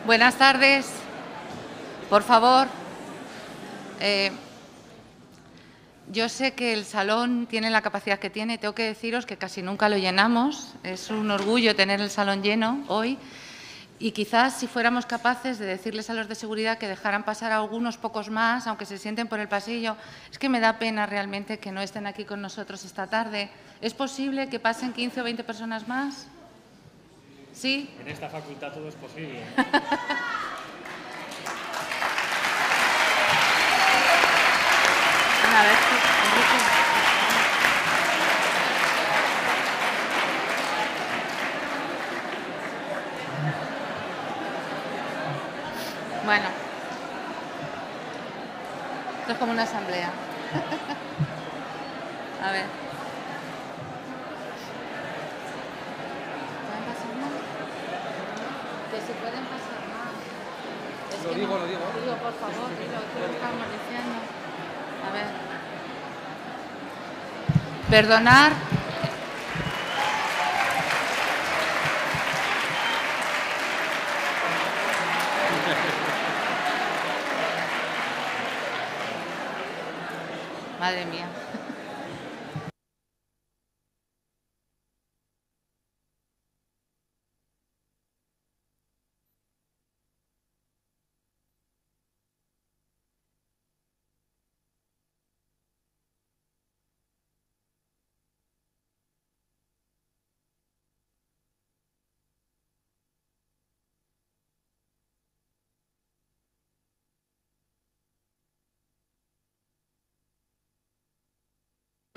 Buenas tardes. Por favor, yo sé que el salón tiene la capacidad que tiene. Tengo que deciros que casi nunca lo llenamos. Es un orgullo tener el salón lleno hoy. Y quizás si fuéramos capaces de decirles a los de seguridad que dejaran pasar a algunos pocos más, aunque se sienten por el pasillo. Es que me da pena realmente que no estén aquí con nosotros esta tarde. ¿Es posible que pasen 15 o 20 personas más? ¿Sí? En esta facultad todo es posible. A ver, Enrique. Bueno, esto es como una asamblea. A ver. ¿Pueden pasar más? Que si pueden pasar más. Es Lo que digo, no. lo digo. Digo, por favor, dilo, tú lo estamos diciendo. A ver. Perdonar. Madre mía.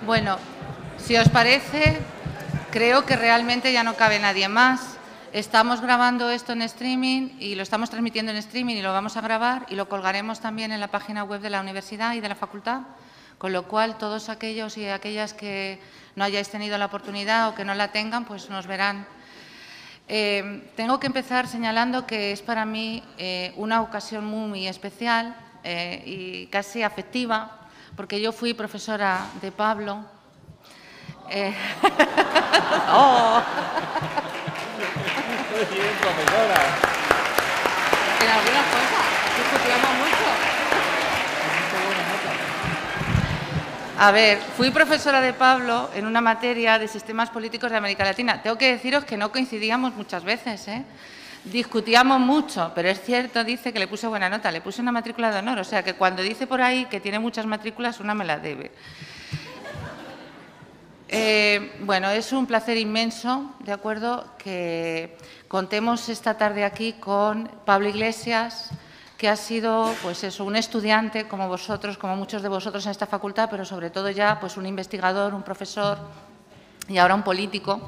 Bueno, si os parece, creo que realmente ya no cabe nadie más. Estamos grabando esto en streaming y lo estamos transmitiendo en streaming y lo vamos a grabar y lo colgaremos también en la página web de la universidad y de la facultad, con lo cual todos aquellos y aquellas que no hayáis tenido la oportunidad o que no la tengan, pues nos verán. Tengo que empezar señalando que es para mí una ocasión muy especial y casi afectiva, porque yo fui profesora de Pablo. ¡Oh! Bien, profesora. En algunas cosas, discutíamos mucho. A ver, fui profesora de Pablo en una materia de sistemas políticos de América Latina. Tengo que deciros que no coincidíamos muchas veces, ¿eh? Discutíamos mucho, pero es cierto, dice que le puse buena nota, le puse una matrícula de honor, o sea que cuando dice por ahí que tiene muchas matrículas, una me la debe. Bueno, es un placer inmenso, ¿de acuerdo?, que contemos esta tarde aquí con Pablo Iglesias, que ha sido, pues eso, un estudiante como vosotros, como muchos de vosotros en esta facultad, pero sobre todo ya pues un investigador, un profesor y ahora un político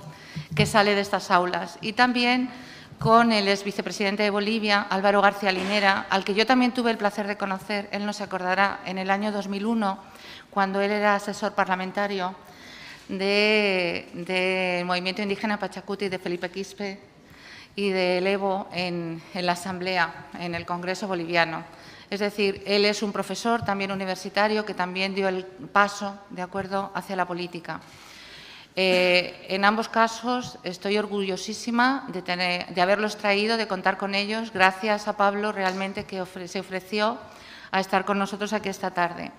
que sale de estas aulas. Y también con el ex vicepresidente de Bolivia, Álvaro García Linera, al que yo también tuve el placer de conocer, él no se acordará, en el año 2001, cuando él era asesor parlamentario del movimiento indígena Pachacuti de Felipe Quispe y del Evo en la Asamblea, en el Congreso boliviano. Es decir, él es un profesor también universitario que también dio el paso, ¿de acuerdo?, hacia la política. En ambos casos estoy orgullosísima de haberlos traído, de contar con ellos, gracias a Pablo realmente que se ofreció a estar con nosotros aquí esta tarde.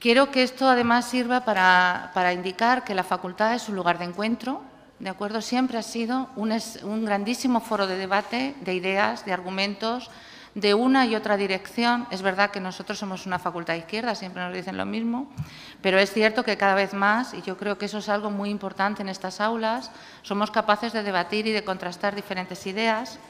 Quiero que esto además sirva para indicar que la facultad es un lugar de encuentro, ¿de acuerdo? Siempre ha sido un grandísimo foro de debate, de ideas, de argumentos, de una y otra dirección. Es verdad que nosotros somos una facultad de izquierda, siempre nos dicen lo mismo, pero es cierto que cada vez más, y yo creo que eso es algo muy importante en estas aulas, somos capaces de debatir y de contrastar diferentes ideas.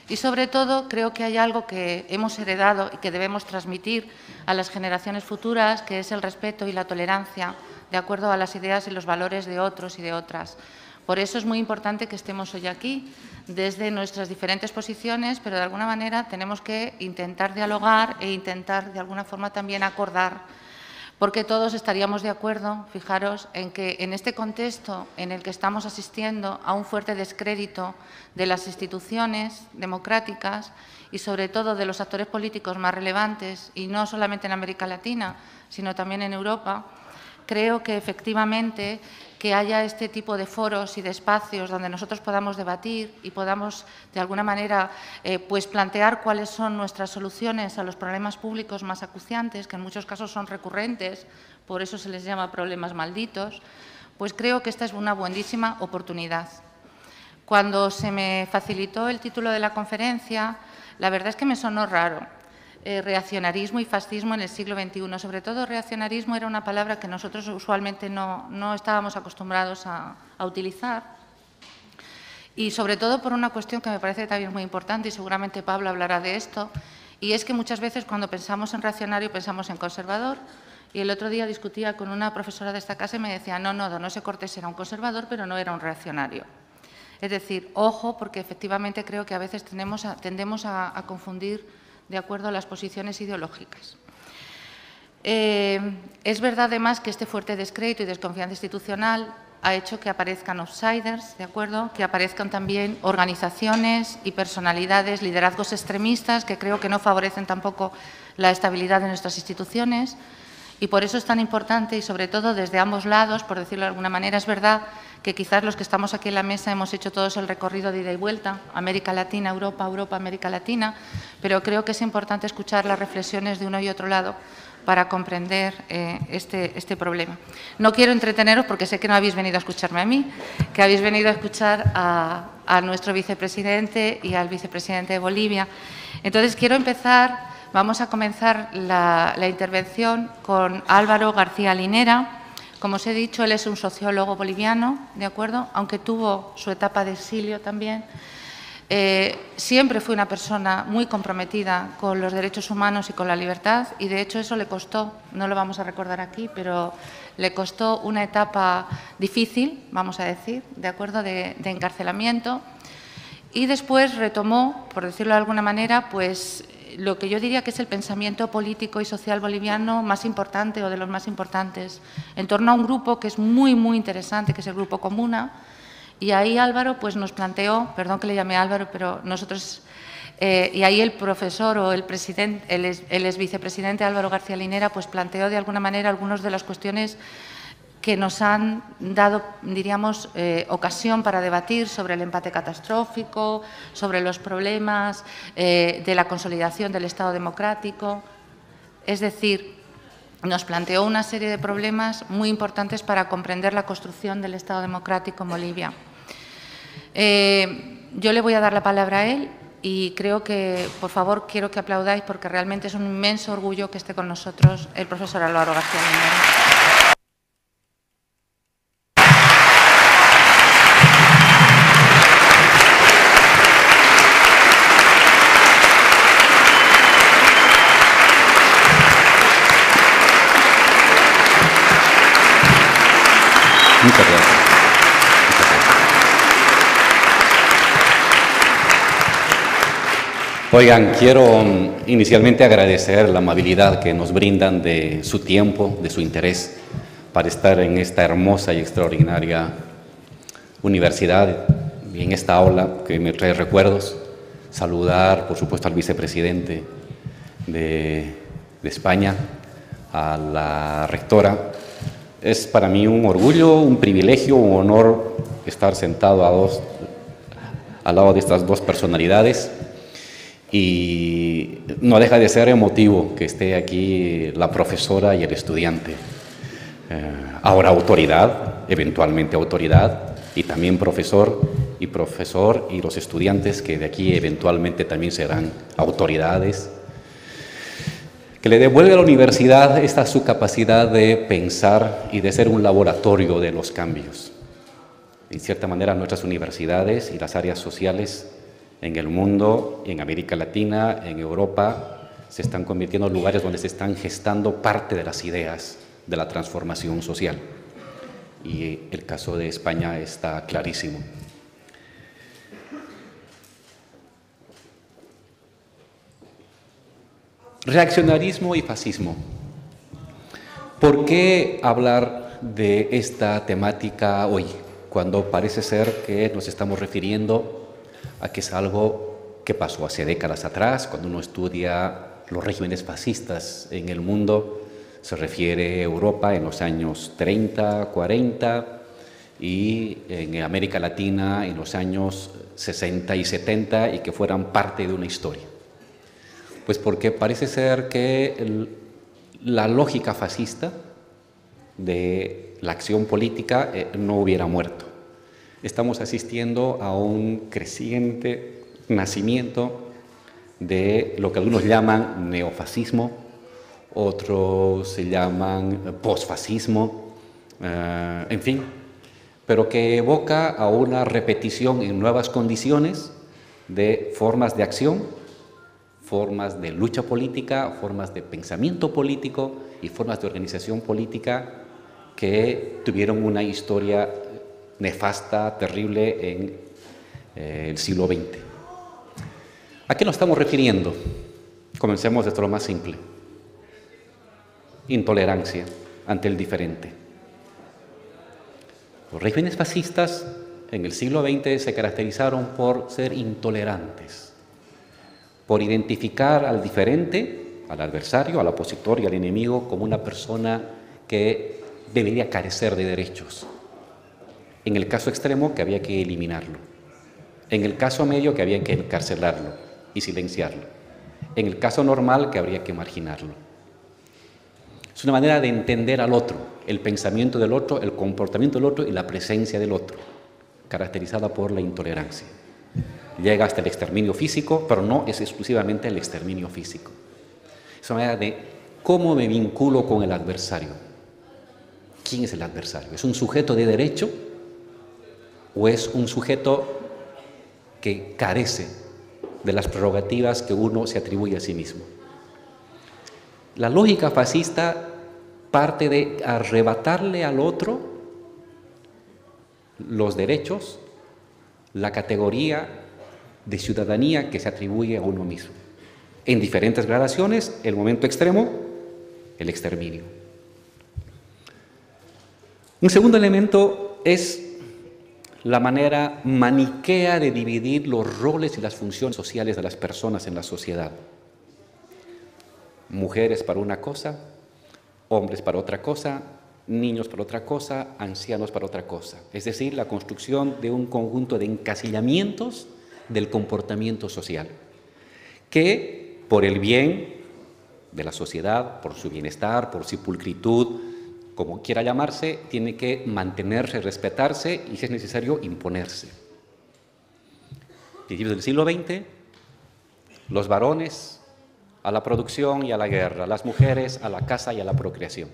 Y, sobre todo, creo que hay algo que hemos heredado y que debemos transmitir a las generaciones futuras, que es el respeto y la tolerancia, de acuerdo a las ideas y los valores de otros y de otras. Por eso es muy importante que estemos hoy aquí, desde nuestras diferentes posiciones, pero de alguna manera tenemos que intentar dialogar e intentar, de alguna forma, también acordar, porque todos estaríamos de acuerdo, fijaros, en que en este contexto en el que estamos asistiendo a un fuerte descrédito de las instituciones democráticas y sobre todo de los actores políticos más relevantes, y no solamente en América Latina, sino también en Europa, creo que efectivamente que haya este tipo de foros y de espacios donde nosotros podamos debatir y podamos, de alguna manera, pues plantear cuáles son nuestras soluciones a los problemas públicos más acuciantes, que en muchos casos son recurrentes, por eso se les llama problemas malditos, pues creo que esta es una buenísima oportunidad. Cuando se me facilitó el título de la conferencia, la verdad es que me sonó raro. Reaccionarismo y fascismo en el siglo XXI. Sobre todo, reaccionarismo era una palabra que nosotros usualmente no estábamos acostumbrados a utilizar. Y sobre todo por una cuestión que me parece también muy importante, y seguramente Pablo hablará de esto, y es que muchas veces cuando pensamos en reaccionario pensamos en conservador. Y el otro día discutía con una profesora de esta casa y me decía, no, Donoso Cortés era un conservador, pero no era un reaccionario. Es decir, ojo, porque efectivamente creo que a veces tendemos a confundir de acuerdo a las posiciones ideológicas. Es verdad, además, que este fuerte descrédito y desconfianza institucional ha hecho que aparezcan outsiders, ¿de acuerdo? Que aparezcan también organizaciones y personalidades, liderazgos extremistas, que creo que no favorecen tampoco la estabilidad de nuestras instituciones. Y por eso es tan importante, y sobre todo desde ambos lados, por decirlo de alguna manera, es verdad que quizás los que estamos aquí en la mesa hemos hecho todos el recorrido de ida y vuelta, América Latina, Europa, Europa, América Latina, pero creo que es importante escuchar las reflexiones de uno y otro lado para comprender este problema. No quiero entreteneros porque sé que no habéis venido a escucharme a mí, que habéis venido a escuchar a nuestro vicepresidente y al vicepresidente de Bolivia. Entonces, quiero empezar, vamos a comenzar la intervención con Álvaro García Linera. Como os he dicho, él es un sociólogo boliviano, ¿de acuerdo? Aunque tuvo su etapa de exilio también. Siempre fue una persona muy comprometida con los derechos humanos y con la libertad, y de hecho eso le costó, no lo vamos a recordar aquí, pero le costó una etapa difícil, vamos a decir, ¿de acuerdo?, de encarcelamiento, y después retomó, por decirlo de alguna manera, pues lo que yo diría que es el pensamiento político y social boliviano más importante o de los más importantes, en torno a un grupo que es muy, muy interesante, que es el Grupo Comuna. Y ahí Álvaro pues, nos planteó, perdón que le llame Álvaro, pero nosotros, y ahí el profesor o el presidente, el ex vicepresidente Álvaro García Linera, pues planteó de alguna manera algunas de las cuestiones que nos han dado, diríamos, ocasión para debatir sobre el empate catastrófico, sobre los problemas de la consolidación del Estado democrático. Es decir, nos planteó una serie de problemas muy importantes para comprender la construcción del Estado democrático en Bolivia. Yo le voy a dar la palabra a él y creo que, por favor, quiero que aplaudáis porque realmente es un inmenso orgullo que esté con nosotros el profesor Álvaro García Linera. Muchas gracias. Oigan, quiero inicialmente agradecer la amabilidad que nos brindan de su tiempo, de su interés para estar en esta hermosa y extraordinaria universidad y en esta aula que me trae recuerdos. Saludar, por supuesto, al vicepresidente de España, a la rectora. Es para mí un orgullo, un privilegio, un honor estar sentado al lado de estas dos personalidades y no deja de ser emotivo que esté aquí la profesora y el estudiante. Ahora autoridad, eventualmente autoridad, y también profesor y los estudiantes que de aquí eventualmente también serán autoridades, que le devuelve a la universidad esta su capacidad de pensar y de ser un laboratorio de los cambios. En cierta manera, nuestras universidades y las áreas sociales en el mundo, en América Latina, en Europa, se están convirtiendo en lugares donde se están gestando parte de las ideas de la transformación social. Y el caso de España está clarísimo. Reaccionarismo y fascismo. ¿Por qué hablar de esta temática hoy, cuando parece ser que nos estamos refiriendo a que es algo que pasó hace décadas atrás? Cuando uno estudia los regímenes fascistas en el mundo, se refiere a Europa en los años 30, 40 y en América Latina en los años 60 y 70 y que fueran parte de una historia. Pues porque parece ser que la lógica fascista de la acción política no hubiera muerto. Estamos asistiendo a un creciente nacimiento de lo que algunos llaman neofascismo, otros se llaman posfascismo, en fin, pero que evoca a una repetición en nuevas condiciones de formas de acción, formas de lucha política, formas de pensamiento político y formas de organización política que tuvieron una historia nefasta, terrible en el siglo XX. ¿A qué nos estamos refiriendo? Comencemos desde lo más simple. Intolerancia ante el diferente. Los regímenes fascistas en el siglo XX se caracterizaron por ser intolerantes, por identificar al diferente, al adversario, al opositor y al enemigo como una persona que debería carecer de derechos. En el caso extremo, que había que eliminarlo. En el caso medio, que había que encarcelarlo y silenciarlo. En el caso normal, que habría que marginarlo. Es una manera de entender al otro, el pensamiento del otro, el comportamiento del otro y la presencia del otro, caracterizada por la intolerancia. Llega hasta el exterminio físico, pero no es exclusivamente el exterminio físico. Es una manera de cómo me vinculo con el adversario. ¿Quién es el adversario? ¿Es un sujeto de derecho o es un sujeto que carece de las prerrogativas que uno se atribuye a sí mismo? La lógica fascista parte de arrebatarle al otro los derechos, la categoría de ciudadanía que se atribuye a uno mismo. En diferentes gradaciones, el momento extremo, el exterminio. Un segundo elemento es la manera maniquea de dividir los roles y las funciones sociales de las personas en la sociedad. Mujeres para una cosa, hombres para otra cosa, niños para otra cosa, ancianos para otra cosa. Es decir, la construcción de un conjunto de encasillamientos del comportamiento social, que por el bien de la sociedad, por su bienestar, por su pulcritud, como quiera llamarse, tiene que mantenerse, respetarse y, si es necesario, imponerse. A principios del siglo XX, los varones a la producción y a la guerra, las mujeres a la casa y a la procreación,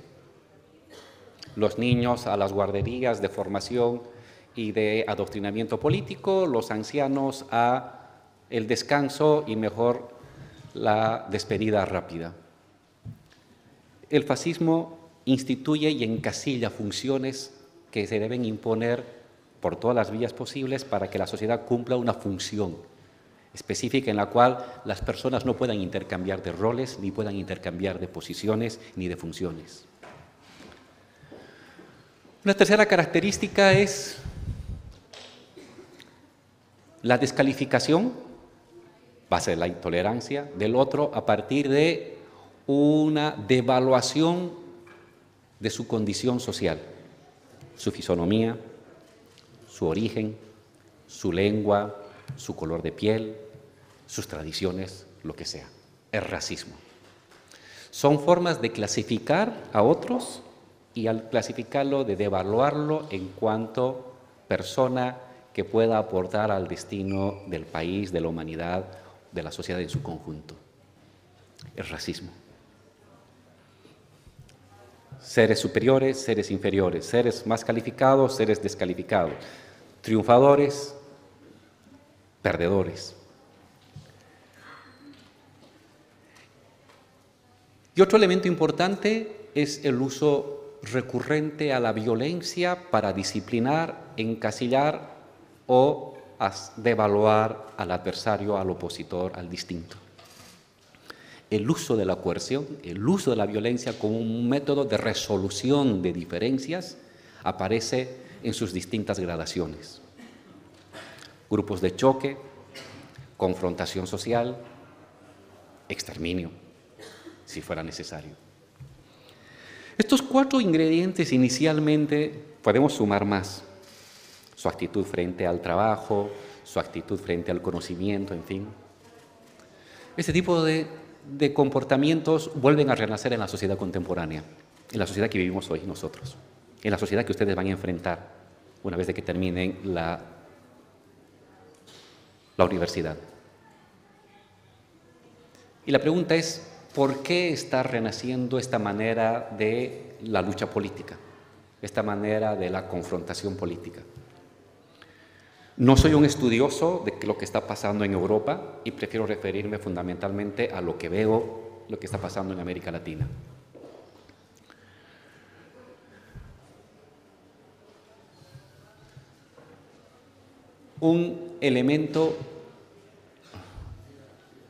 los niños a las guarderías de formación y de adoctrinamiento político, los ancianos a el descanso y mejor la despedida rápida. El fascismo instituye y encasilla funciones que se deben imponer por todas las vías posibles para que la sociedad cumpla una función específica en la cual las personas no puedan intercambiar de roles, ni puedan intercambiar de posiciones, ni de funciones. Una tercera característica es la descalificación, base de la intolerancia, del otro a partir de una devaluación de su condición social, su fisonomía, su origen, su lengua, su color de piel, sus tradiciones, lo que sea. Es racismo. Son formas de clasificar a otros y al clasificarlo de devaluarlo en cuanto persona que pueda aportar al destino del país, de la humanidad, de la sociedad en su conjunto. Es racismo. Seres superiores, seres inferiores, seres más calificados, seres descalificados, triunfadores, perdedores. Y otro elemento importante es el uso recurrente a la violencia para disciplinar, encasillar o devaluar al adversario, al opositor, al distinto. El uso de la coerción, el uso de la violencia como un método de resolución de diferencias aparece en sus distintas gradaciones. Grupos de choque, confrontación social, exterminio, si fuera necesario. Estos 4 ingredientes inicialmente podemos sumar más. Su actitud frente al trabajo, su actitud frente al conocimiento, en fin. Este tipo de comportamientos vuelven a renacer en la sociedad contemporánea, en la sociedad que vivimos hoy nosotros, en la sociedad que ustedes van a enfrentar una vez de que terminen la universidad. Y la pregunta es, ¿por qué está renaciendo esta manera de la lucha política, esta manera de la confrontación política? No soy un estudioso de lo que está pasando en Europa y prefiero referirme fundamentalmente a lo que veo, lo que está pasando en América Latina. Un elemento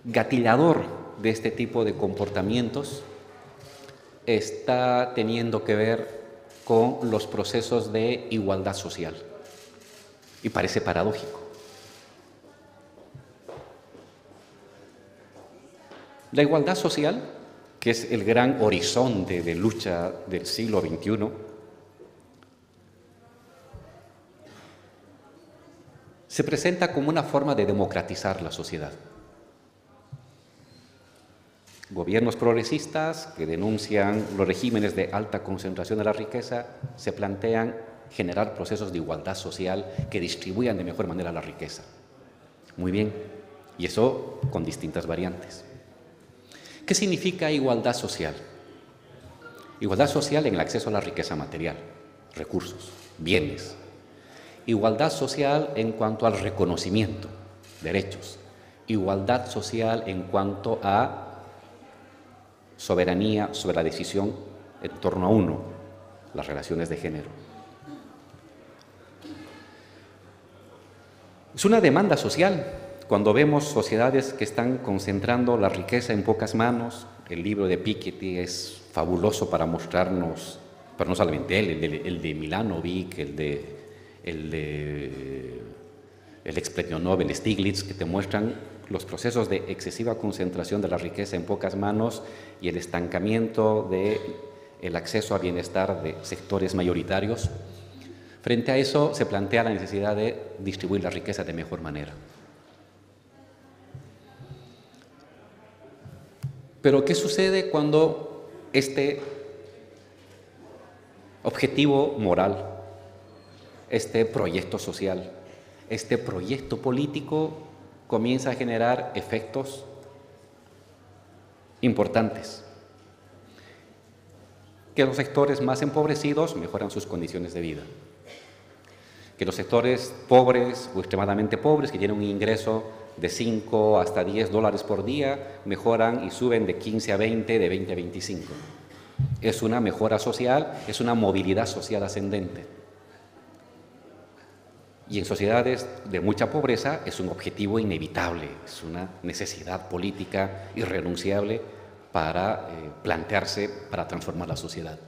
gatillador de este tipo de comportamientos está teniendo que ver con los procesos de igualdad social. Y parece paradójico. La igualdad social, que es el gran horizonte de lucha del siglo XXI, se presenta como una forma de democratizar la sociedad. Gobiernos progresistas que denuncian los regímenes de alta concentración de la riqueza se plantean generar procesos de igualdad social que distribuyan de mejor manera la riqueza. Muy bien, y eso con distintas variantes. ¿Qué significa igualdad social? Igualdad social en el acceso a la riqueza material, recursos, bienes. Igualdad social en cuanto al reconocimiento, derechos. Igualdad social en cuanto a soberanía sobre la decisión en torno a uno, las relaciones de género. Es una demanda social. Cuando vemos sociedades que están concentrando la riqueza en pocas manos, el libro de Piketty es fabuloso para mostrarnos, pero no solamente él, el de Milanovic, el ex premio Nobel Stiglitz, que te muestran los procesos de excesiva concentración de la riqueza en pocas manos y el estancamiento del acceso a bienestar de sectores mayoritarios. Frente a eso se plantea la necesidad de distribuir la riqueza de mejor manera. Pero ¿qué sucede cuando este objetivo moral, este proyecto social, este proyecto político comienza a generar efectos importantes? Que los sectores más empobrecidos mejoran sus condiciones de vida. Que los sectores pobres o extremadamente pobres, que tienen un ingreso de 5 hasta 10 dólares por día, mejoran y suben de 15 a 20, de 20 a 25. Es una mejora social, es una movilidad social ascendente. Y en sociedades de mucha pobreza es un objetivo inevitable, es una necesidad política irrenunciable para plantearse, para transformar la sociedad.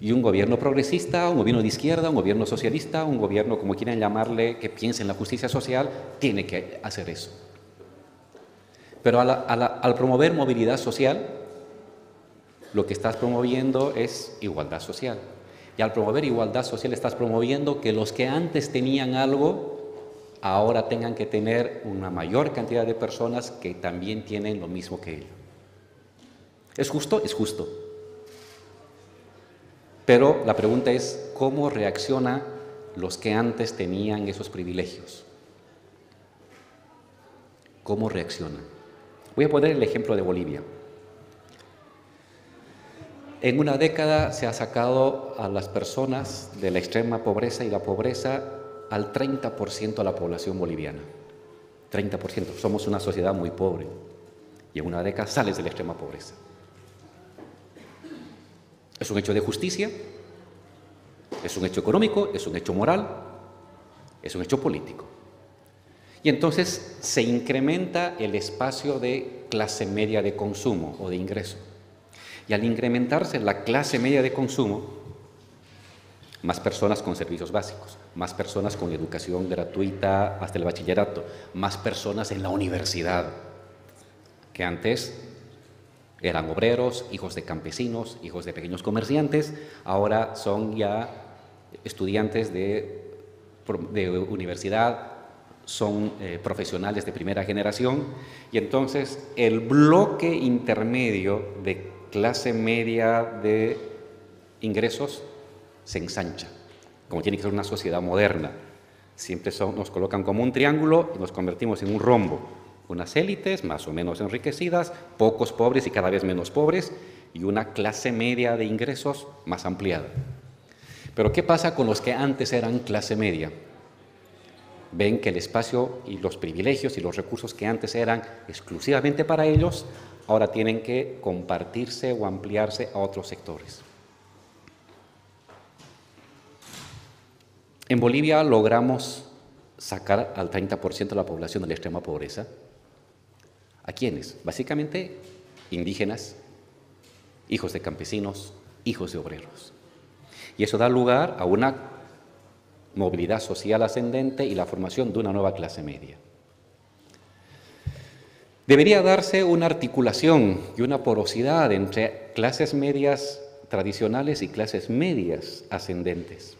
Y un gobierno progresista, un gobierno de izquierda, un gobierno socialista, un gobierno, como quieran llamarle, que piense en la justicia social, tiene que hacer eso. Pero al promover movilidad social, lo que estás promoviendo es igualdad social. Y al promover igualdad social estás promoviendo que los que antes tenían algo, ahora tengan que tener una mayor cantidad de personas que también tienen lo mismo que él. ¿Es justo? Es justo. Pero la pregunta es, ¿cómo reaccionan los que antes tenían esos privilegios? ¿Cómo reaccionan? Voy a poner el ejemplo de Bolivia. En una década se ha sacado a las personas de la extrema pobreza y la pobreza al 30% de la población boliviana. 30%. Somos una sociedad muy pobre. Y en una década sales de la extrema pobreza. Es un hecho de justicia, es un hecho económico, es un hecho moral, es un hecho político. Y entonces se incrementa el espacio de clase media de consumo o de ingreso. Y al incrementarse la clase media de consumo, más personas con servicios básicos, más personas con educación gratuita hasta el bachillerato, más personas en la universidad, que antes Eran obreros, hijos de campesinos, hijos de pequeños comerciantes, ahora son ya estudiantes de universidad, son profesionales de primera generación, y entonces el bloque intermedio de clase media de ingresos se ensancha, como tiene que ser una sociedad moderna. Siempre nos colocan como un triángulo y nos convertimos en un rombo. Unas élites más o menos enriquecidas, pocos pobres y cada vez menos pobres, y una clase media de ingresos más ampliada. Pero ¿qué pasa con los que antes eran clase media? Ven que el espacio y los privilegios y los recursos que antes eran exclusivamente para ellos, ahora tienen que compartirse o ampliarse a otros sectores. En Bolivia logramos sacar al 30% de la población de la extrema pobreza. ¿A quiénes? Básicamente indígenas, hijos de campesinos, hijos de obreros. Y eso da lugar a una movilidad social ascendente y la formación de una nueva clase media. Debería darse una articulación y una porosidad entre clases medias tradicionales y clases medias ascendentes.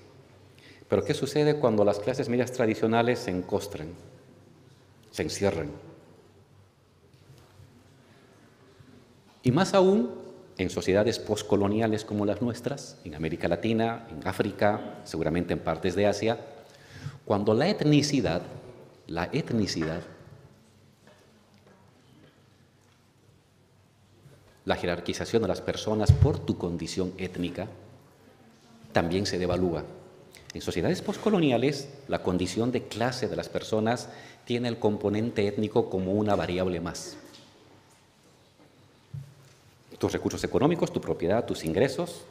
Pero ¿qué sucede cuando las clases medias tradicionales se encostran, se encierran? Y más aún en sociedades postcoloniales como las nuestras, en América Latina, en África, seguramente en partes de Asia, cuando la etnicidad, la jerarquización de las personas por tu condición étnica, también se devalúa. En sociedades postcoloniales, la condición de clase de las personas tiene el componente étnico como una variable más. Tus recursos económicos, tu propiedad, tus ingresos,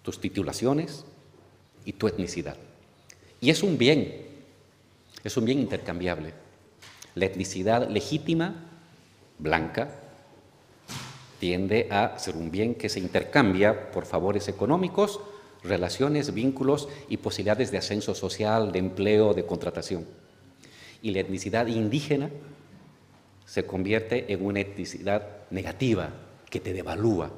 tus titulaciones y tu etnicidad. Y es un bien intercambiable. La etnicidad legítima, blanca, tiende a ser un bien que se intercambia por favores económicos, relaciones, vínculos y posibilidades de ascenso social, de empleo, de contratación. Y la etnicidad indígena se convierte en una etnicidad negativa, que te devalúa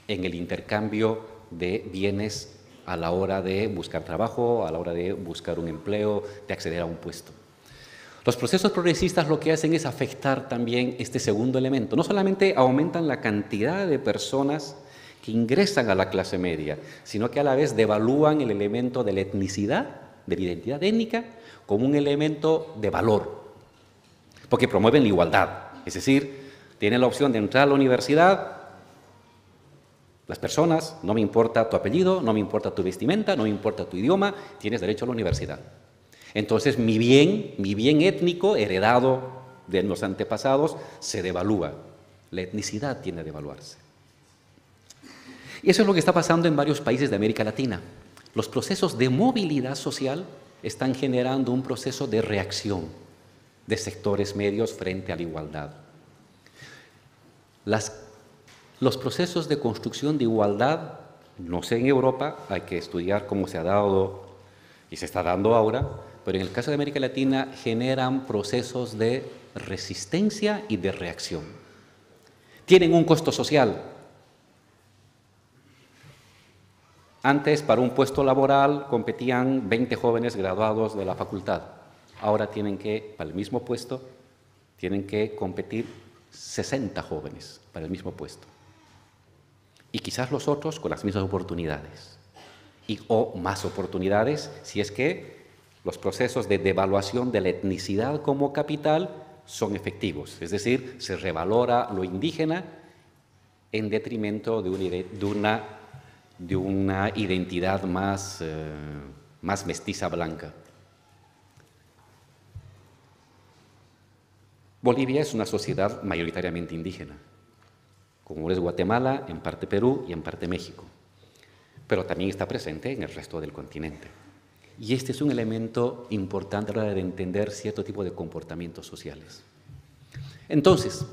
en el intercambio de bienes a la hora de buscar trabajo, a la hora de buscar un empleo, de acceder a un puesto. Los procesos progresistas lo que hacen es afectar también este segundo elemento. No solamente aumentan la cantidad de personas que ingresan a la clase media, sino que a la vez devalúan el elemento de la etnicidad, de la identidad étnica, como un elemento de valor, porque promueven la igualdad, es decir, tienen la opción de entrar a la universidad. Las personas, no me importa tu apellido, no me importa tu vestimenta, no me importa tu idioma, tienes derecho a la universidad. Entonces mi bien étnico, heredado de los antepasados, se devalúa. La etnicidad tiende a devaluarse. Y eso es lo que está pasando en varios países de América Latina. Los procesos de movilidad social están generando un proceso de reacción de sectores medios frente a la igualdad. Los procesos de construcción de igualdad, no sé en Europa, hay que estudiar cómo se ha dado y se está dando ahora, pero en el caso de América Latina generan procesos de resistencia y de reacción. Tienen un costo social. Antes, para un puesto laboral, competían 20 jóvenes graduados de la facultad. Ahora para el mismo puesto, tienen que competir 60 jóvenes para el mismo puesto. Y quizás los otros con las mismas oportunidades. O más oportunidades si es que los procesos de devaluación de la etnicidad como capital son efectivos. Es decir, se revalora lo indígena en detrimento de una identidad más mestiza blanca. Bolivia es una sociedad mayoritariamente indígena, como es Guatemala, en parte Perú y en parte México, pero también está presente en el resto del continente. Y este es un elemento importante a la hora de entender cierto tipo de comportamientos sociales. Entonces,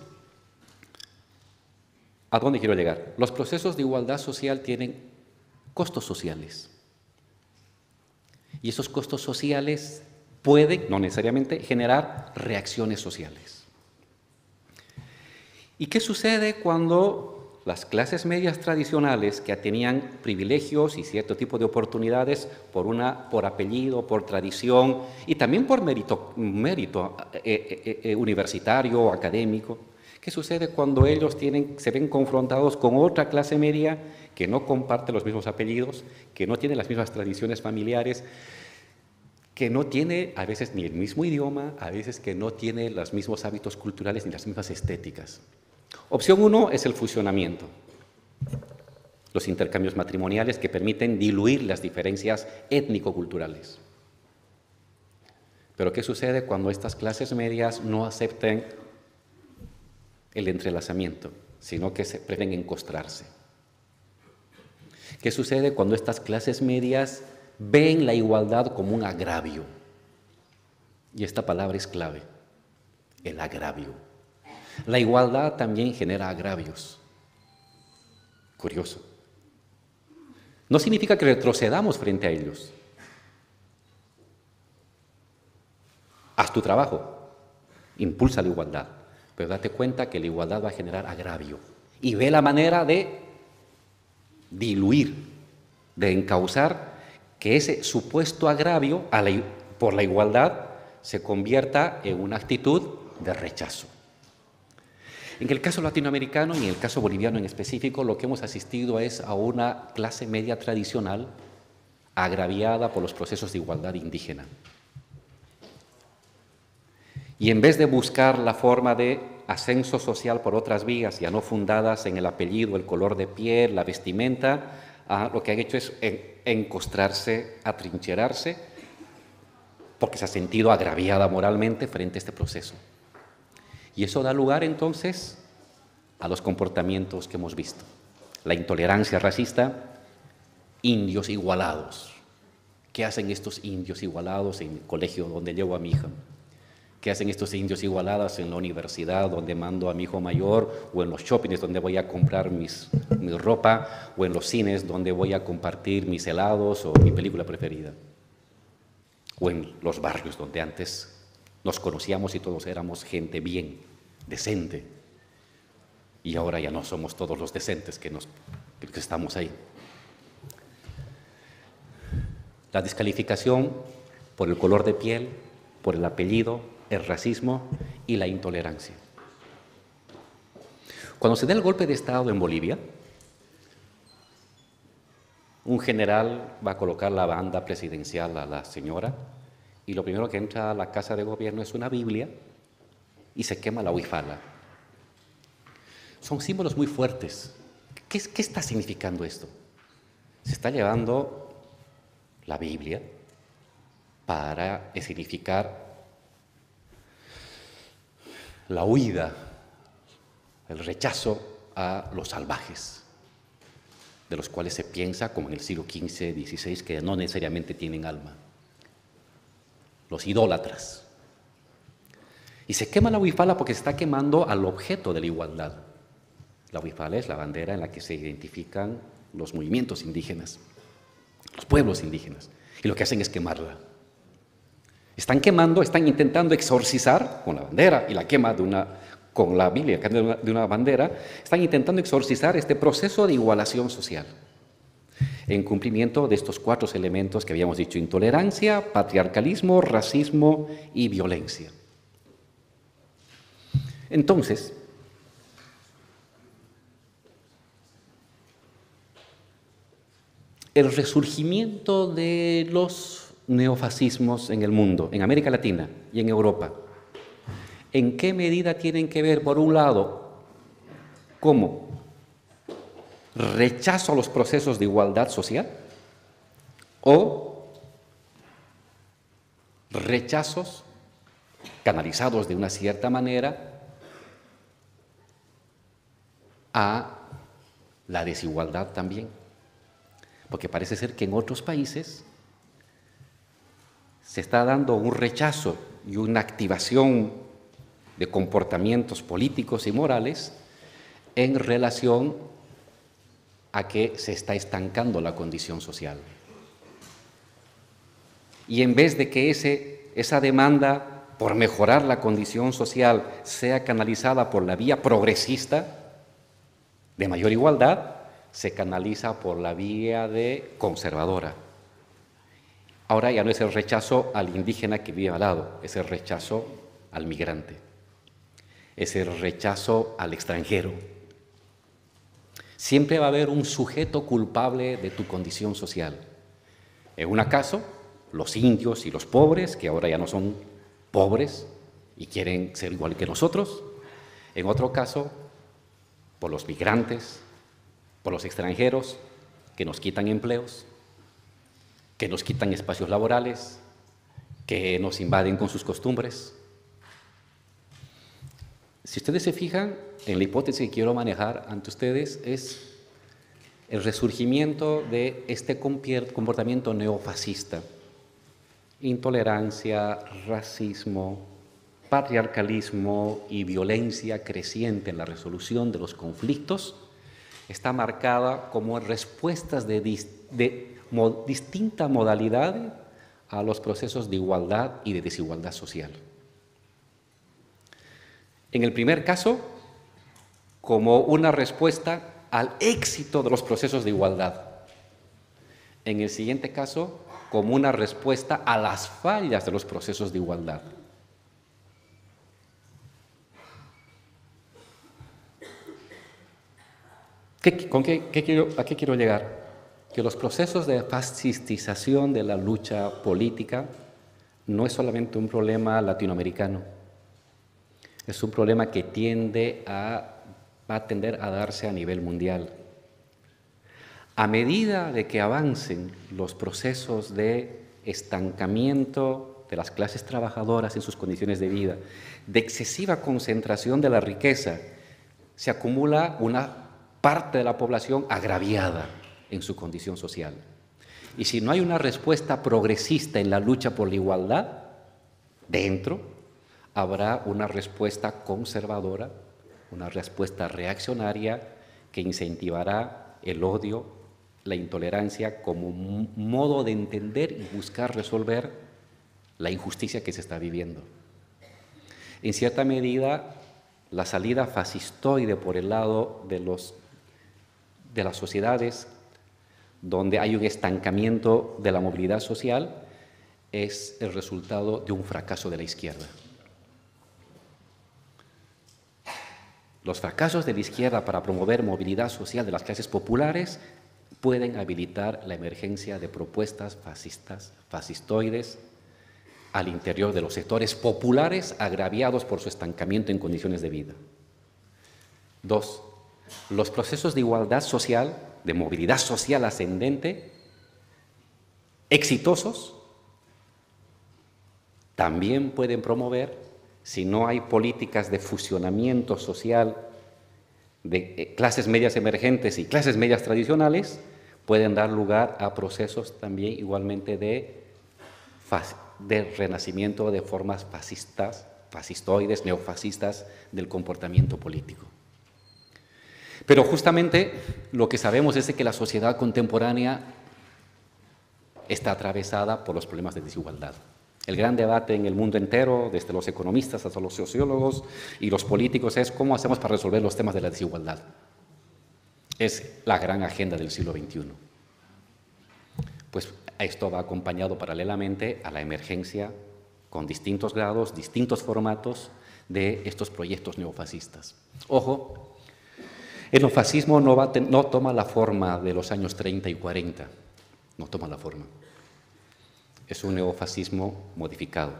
¿a dónde quiero llegar? Los procesos de igualdad social tienen costos sociales. Y esos costos sociales pueden, no necesariamente, generar reacciones sociales. ¿Y qué sucede cuando las clases medias tradicionales, que tenían privilegios y cierto tipo de oportunidades por apellido, por tradición y también por mérito universitario o académico, qué sucede cuando ellos se ven confrontados con otra clase media que no comparte los mismos apellidos, que no tiene las mismas tradiciones familiares, que no tiene a veces ni el mismo idioma, a veces que no tiene los mismos hábitos culturales ni las mismas estéticas? Opción 1 es el fusionamiento, los intercambios matrimoniales que permiten diluir las diferencias étnico-culturales. Pero ¿qué sucede cuando estas clases medias no aceptan el entrelazamiento, sino que prefieren encostrarse? ¿Qué sucede cuando estas clases medias ven la igualdad como un agravio? Y esta palabra es clave, el agravio. La igualdad también genera agravios. Curioso. No significa que retrocedamos frente a ellos. Haz tu trabajo, impulsa la igualdad, pero date cuenta que la igualdad va a generar agravio y ve la manera de diluir, de encauzar que ese supuesto agravio por la igualdad se convierta en una actitud de rechazo. En el caso latinoamericano y en el caso boliviano en específico, lo que hemos asistido es a una clase media tradicional agraviada por los procesos de igualdad indígena. Y en vez de buscar la forma de ascenso social por otras vías ya no fundadas en el apellido, el color de piel, la vestimenta, lo que han hecho es encostrarse, atrincherarse, porque se ha sentido agraviada moralmente frente a este proceso. Y eso da lugar entonces a los comportamientos que hemos visto. La intolerancia racista, indios igualados. ¿Qué hacen estos indios igualados en el colegio donde llevo a mi hija? ¿Qué hacen estos indios igualados en la universidad donde mando a mi hijo mayor, o en los shoppings donde voy a comprar mi ropa, o en los cines donde voy a compartir mis helados o mi película preferida? O en los barrios donde antes nos conocíamos y todos éramos gente bien, decente. Y ahora ya no somos todos los decentes que estamos ahí. La descalificación por el color de piel, por el apellido, el racismo y la intolerancia. Cuando se da el golpe de Estado en Bolivia, un general va a colocar la banda presidencial a la señora y lo primero que entra a la casa de gobierno es una Biblia y se quema la huifala. Son símbolos muy fuertes. ¿Qué está significando esto? Se está llevando la Biblia para significar la huida, el rechazo a los salvajes, de los cuales se piensa, como en el siglo XV, XVI, que no necesariamente tienen alma. Los idólatras. Y se quema la huifala porque se está quemando al objeto de la igualdad. La huifala es la bandera en la que se identifican los movimientos indígenas, los pueblos indígenas, y lo que hacen es quemarla. Están quemando, están intentando exorcizar con la bandera y la quema con la Biblia de una bandera, están intentando exorcizar este proceso de igualación social en cumplimiento de estos 4 elementos que habíamos dicho: intolerancia, patriarcalismo, racismo y violencia. Entonces, el resurgimiento de los neofascismos en el mundo, en América Latina y en Europa, ¿en qué medida tienen que ver, por un lado, como rechazo a los procesos de igualdad social o rechazos canalizados de una cierta manera a la desigualdad también? Porque parece ser que en otros países se está dando un rechazo y una activación de comportamientos políticos y morales en relación a que se está estancando la condición social. Y en vez de que esa demanda por mejorar la condición social sea canalizada por la vía progresista de mayor igualdad, se canaliza por la vía de conservadora. Ahora ya no es el rechazo al indígena que vive al lado, es el rechazo al migrante, es el rechazo al extranjero. Siempre va a haber un sujeto culpable de tu condición social. En un caso, los indios y los pobres, que ahora ya no son pobres y quieren ser igual que nosotros. En otro caso, por los migrantes, por los extranjeros, que nos quitan empleos, que nos quitan espacios laborales, que nos invaden con sus costumbres. Si ustedes se fijan, en la hipótesis que quiero manejar ante ustedes es el resurgimiento de este comportamiento neofascista. Intolerancia, racismo, patriarcalismo y violencia creciente en la resolución de los conflictos está marcada como respuestas de distinta modalidad a los procesos de igualdad y de desigualdad social. En el primer caso, como una respuesta al éxito de los procesos de igualdad. En el siguiente caso, como una respuesta a las fallas de los procesos de igualdad. ¿A qué quiero llegar? Que los procesos de fascistización de la lucha política no es solamente un problema latinoamericano, es un problema que va a tender a darse a nivel mundial. A medida de que avancen los procesos de estancamiento de las clases trabajadoras en sus condiciones de vida, de excesiva concentración de la riqueza, se acumula una parte de la población agraviada en su condición social. Y si no hay una respuesta progresista en la lucha por la igualdad, dentro habrá una respuesta conservadora, una respuesta reaccionaria que incentivará el odio, la intolerancia como un modo de entender y buscar resolver la injusticia que se está viviendo. En cierta medida, la salida fascistoide por el lado de las sociedades donde hay un estancamiento de la movilidad social es el resultado de un fracaso de la izquierda. Los fracasos de la izquierda para promover movilidad social de las clases populares pueden habilitar la emergencia de propuestas fascistoides al interior de los sectores populares agraviados por su estancamiento en condiciones de vida. 2. Los procesos de igualdad social, de movilidad social ascendente, exitosos, también pueden promover, si no hay políticas de fusionamiento social de clases medias emergentes y clases medias tradicionales, pueden dar lugar a procesos también igualmente de renacimiento de formas fascistoides, neofascistas del comportamiento político. Pero justamente lo que sabemos es que la sociedad contemporánea está atravesada por los problemas de desigualdad. El gran debate en el mundo entero, desde los economistas hasta los sociólogos y los políticos, es cómo hacemos para resolver los temas de la desigualdad. Es la gran agenda del siglo XXI. Pues esto va acompañado paralelamente a la emergencia con distintos grados, distintos formatos de estos proyectos neofascistas. Ojo, el neofascismo no toma la forma de los años 30 y 40, no toma la forma. Es un neofascismo modificado,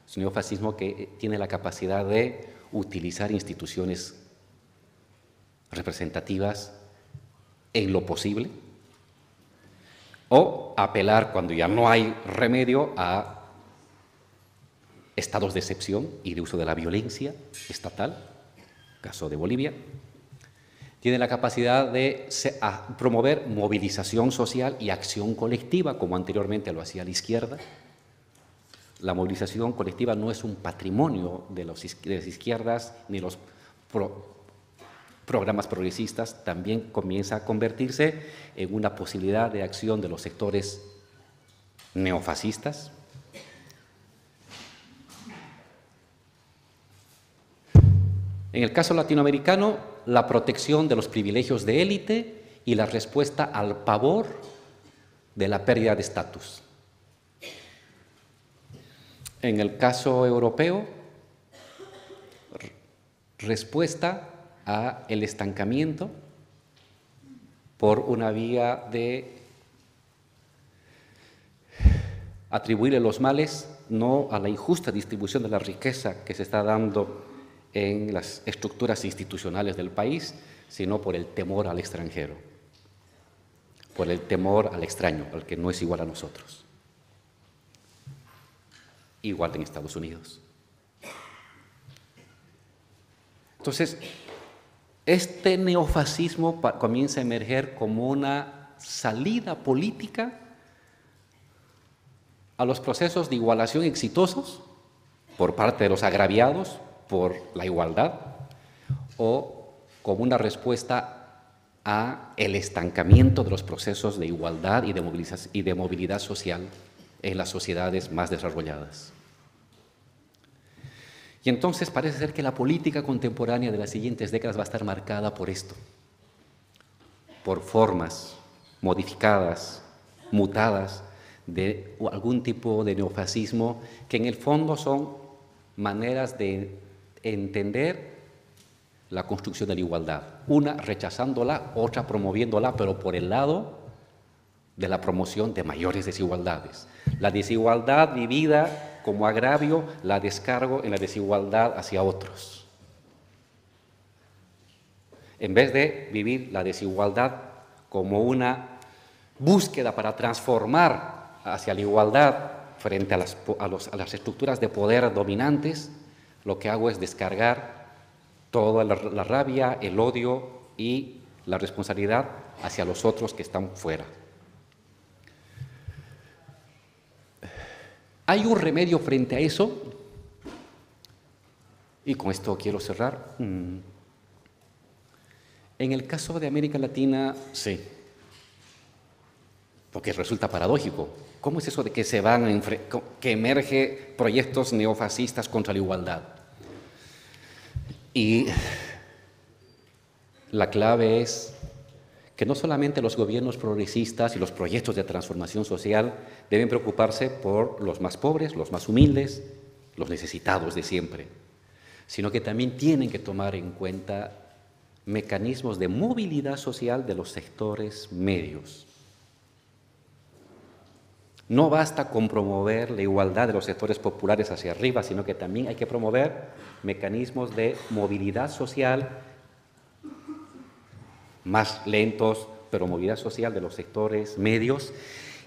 es un neofascismo que tiene la capacidad de utilizar instituciones representativas en lo posible o apelar cuando ya no hay remedio a estados de excepción y de uso de la violencia estatal, caso de Bolivia. Tiene la capacidad de promover movilización social y acción colectiva, como anteriormente lo hacía la izquierda. La movilización colectiva no es un patrimonio de las izquierdas ni los programas progresistas, también comienza a convertirse en una posibilidad de acción de los sectores neofascistas. En el caso latinoamericano, la protección de los privilegios de élite y la respuesta al pavor de la pérdida de estatus. En el caso europeo, respuesta a el estancamiento por una vía de atribuirle los males no a la injusta distribución de la riqueza que se está dando en las estructuras institucionales del país, sino por el temor al extranjero, por el temor al extraño, al que no es igual a nosotros. Igual en Estados Unidos. Entonces, este neofascismo comienza a emerger como una salida política a los procesos de igualación exitosos por parte de los agraviados por la igualdad o como una respuesta a el estancamiento de los procesos de igualdad y de movilidad social en las sociedades más desarrolladas. Y entonces parece ser que la política contemporánea de las siguientes décadas va a estar marcada por esto, por formas modificadas, mutadas de algún tipo de neofascismo que en el fondo son maneras de entender la construcción de la igualdad, una rechazándola, otra promoviéndola, pero por el lado de la promoción de mayores desigualdades. La desigualdad vivida como agravio la descargo en la desigualdad hacia otros. En vez de vivir la desigualdad como una búsqueda para transformar hacia la igualdad frente a las estructuras de poder dominantes, lo que hago es descargar toda la rabia, el odio y la responsabilidad hacia los otros que están fuera. ¿Hay un remedio frente a eso? Y con esto quiero cerrar. En el caso de América Latina, sí. Porque resulta paradójico. ¿Cómo es eso de que que emerge proyectos neofascistas contra la igualdad? Y la clave es que no solamente los gobiernos progresistas y los proyectos de transformación social deben preocuparse por los más pobres, los más humildes, los necesitados de siempre, sino que también tienen que tomar en cuenta mecanismos de movilidad social de los sectores medios. No basta con promover la igualdad de los sectores populares hacia arriba, sino que también hay que promover mecanismos de movilidad social más lentos, pero movilidad social de los sectores medios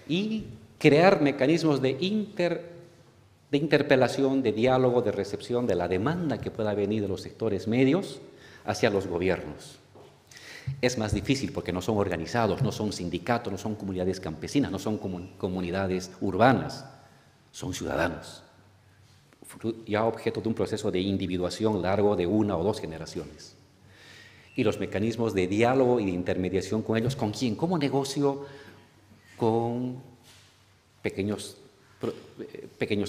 y crear mecanismos de interpelación, de diálogo, de recepción de la demanda que pueda venir de los sectores medios hacia los gobiernos. Es más difícil porque no son organizados, no son sindicatos, no son comunidades campesinas, no son comunidades urbanas, son ciudadanos, ya objeto de un proceso de individuación largo de 1 o 2 generaciones. Y los mecanismos de diálogo y de intermediación con ellos, ¿con quién? ¿Cómo negocio con pequeños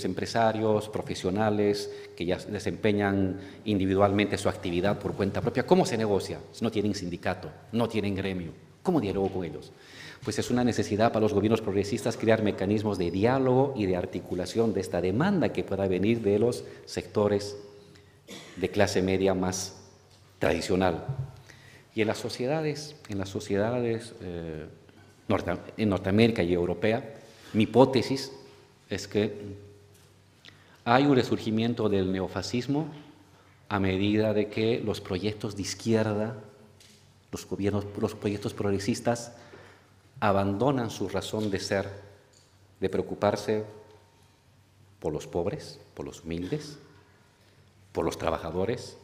empresarios, profesionales que ya desempeñan individualmente su actividad por cuenta propia? ¿Cómo se negocia? No tienen sindicato, no tienen gremio. ¿Cómo dialogo con ellos? Pues es una necesidad para los gobiernos progresistas crear mecanismos de diálogo y de articulación de esta demanda que pueda venir de los sectores de clase media más tradicional. Y en las sociedades en Norteamérica y europea, mi hipótesis es que hay un resurgimiento del neofascismo a medida de que los proyectos de izquierda, los proyectos progresistas abandonan su razón de ser, de preocuparse por los pobres, por los humildes, por los trabajadores,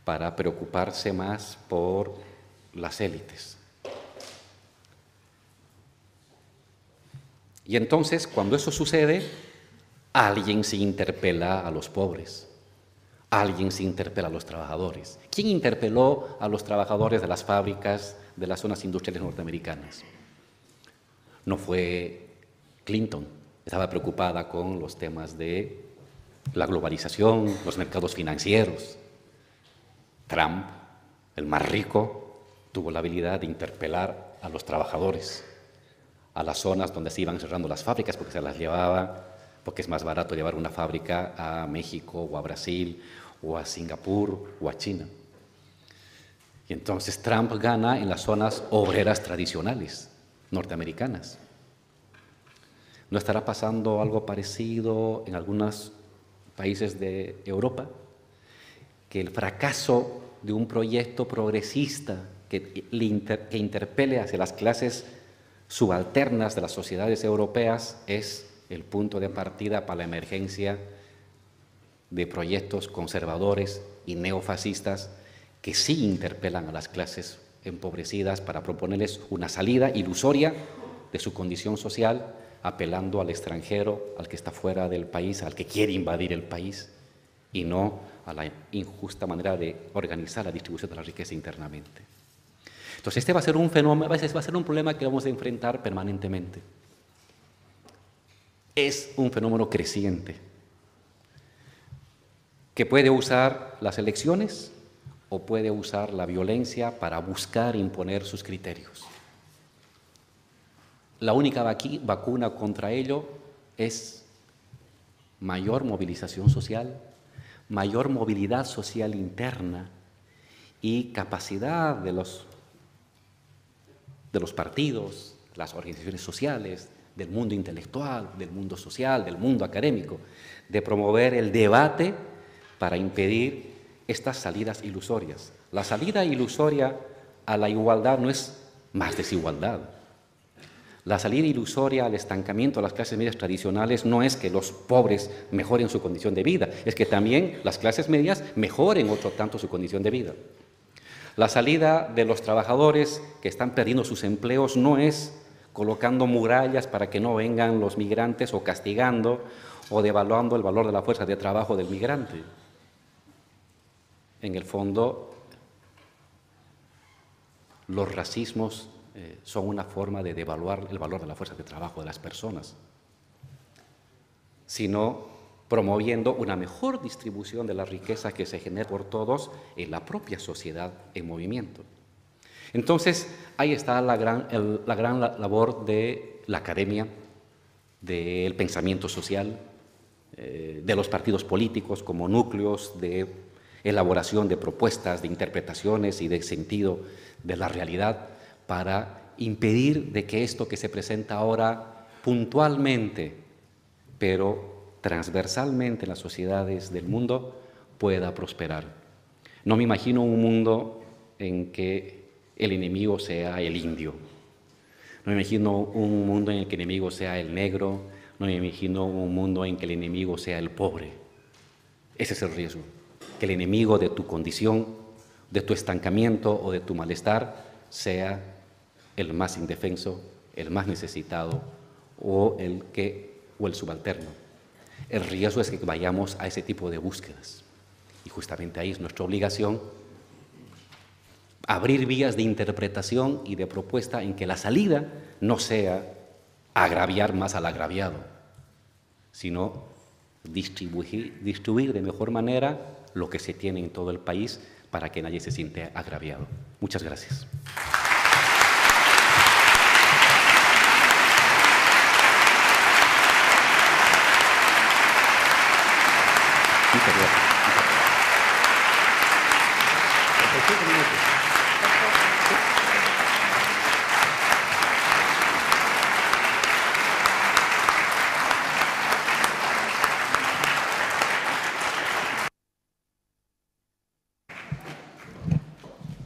para preocuparse más por las élites. Y entonces, cuando eso sucede, alguien se interpela a los pobres, alguien se interpela a los trabajadores. ¿Quién interpeló a los trabajadores de las fábricas de las zonas industriales norteamericanas? No fue Clinton, estaba preocupada con los temas de la globalización, los mercados financieros. Trump, el más rico, tuvo la habilidad de interpelar a los trabajadores a las zonas donde se iban cerrando las fábricas porque se las llevaba, porque es más barato llevar una fábrica a México o a Brasil o a Singapur o a China. Y entonces Trump gana en las zonas obreras tradicionales norteamericanas. ¿No estará pasando algo parecido en algunos países de Europa? Que el fracaso de un proyecto progresista que interpele hacia las clases subalternas de las sociedades europeas es el punto de partida para la emergencia de proyectos conservadores y neofascistas que sí interpelan a las clases empobrecidas para proponerles una salida ilusoria de su condición social, apelando al extranjero, al que está fuera del país, al que quiere invadir el país, y no a la injusta manera de organizar la distribución de la riqueza internamente. Entonces, este va a ser un fenómeno, va a ser un problema que vamos a enfrentar permanentemente. Es un fenómeno creciente que puede usar las elecciones o puede usar la violencia para buscar imponer sus criterios. La única vacuna contra ello es mayor movilización social, mayor movilidad social interna y capacidad de los partidos, las organizaciones sociales, del mundo intelectual, del mundo social, del mundo académico, de promover el debate para impedir estas salidas ilusorias. La salida ilusoria a la igualdad no es más desigualdad. La salida ilusoria al estancamiento de las clases medias tradicionales no es que los pobres mejoren su condición de vida, es que también las clases medias mejoren otro tanto su condición de vida. La salida de los trabajadores que están perdiendo sus empleos no es colocando murallas para que no vengan los migrantes o castigando o devaluando el valor de la fuerza de trabajo del migrante. En el fondo, los racismos son una forma de devaluar el valor de la fuerza de trabajo de las personas, sino promoviendo una mejor distribución de la riqueza que se genera por todos en la propia sociedad en movimiento. Entonces, ahí está la gran labor de la academia, del pensamiento social, de los partidos políticos como núcleos de elaboración de propuestas, de interpretaciones y de sentido de la realidad para impedir de que esto que se presenta ahora puntualmente, pero transversalmente en las sociedades del mundo, pueda prosperar. No me imagino un mundo en que el enemigo sea el indio. No me imagino un mundo en el que el enemigo sea el negro. No me imagino un mundo en que el enemigo sea el pobre. Ese es el riesgo. Que el enemigo de tu condición, de tu estancamiento o de tu malestar sea el más indefenso, el más necesitado o el subalterno. El riesgo es que vayamos a ese tipo de búsquedas. Y justamente ahí es nuestra obligación abrir vías de interpretación y de propuesta en que la salida no sea agraviar más al agraviado, sino distribuir de mejor manera lo que se tiene en todo el país para que nadie se siente agraviado. Muchas gracias.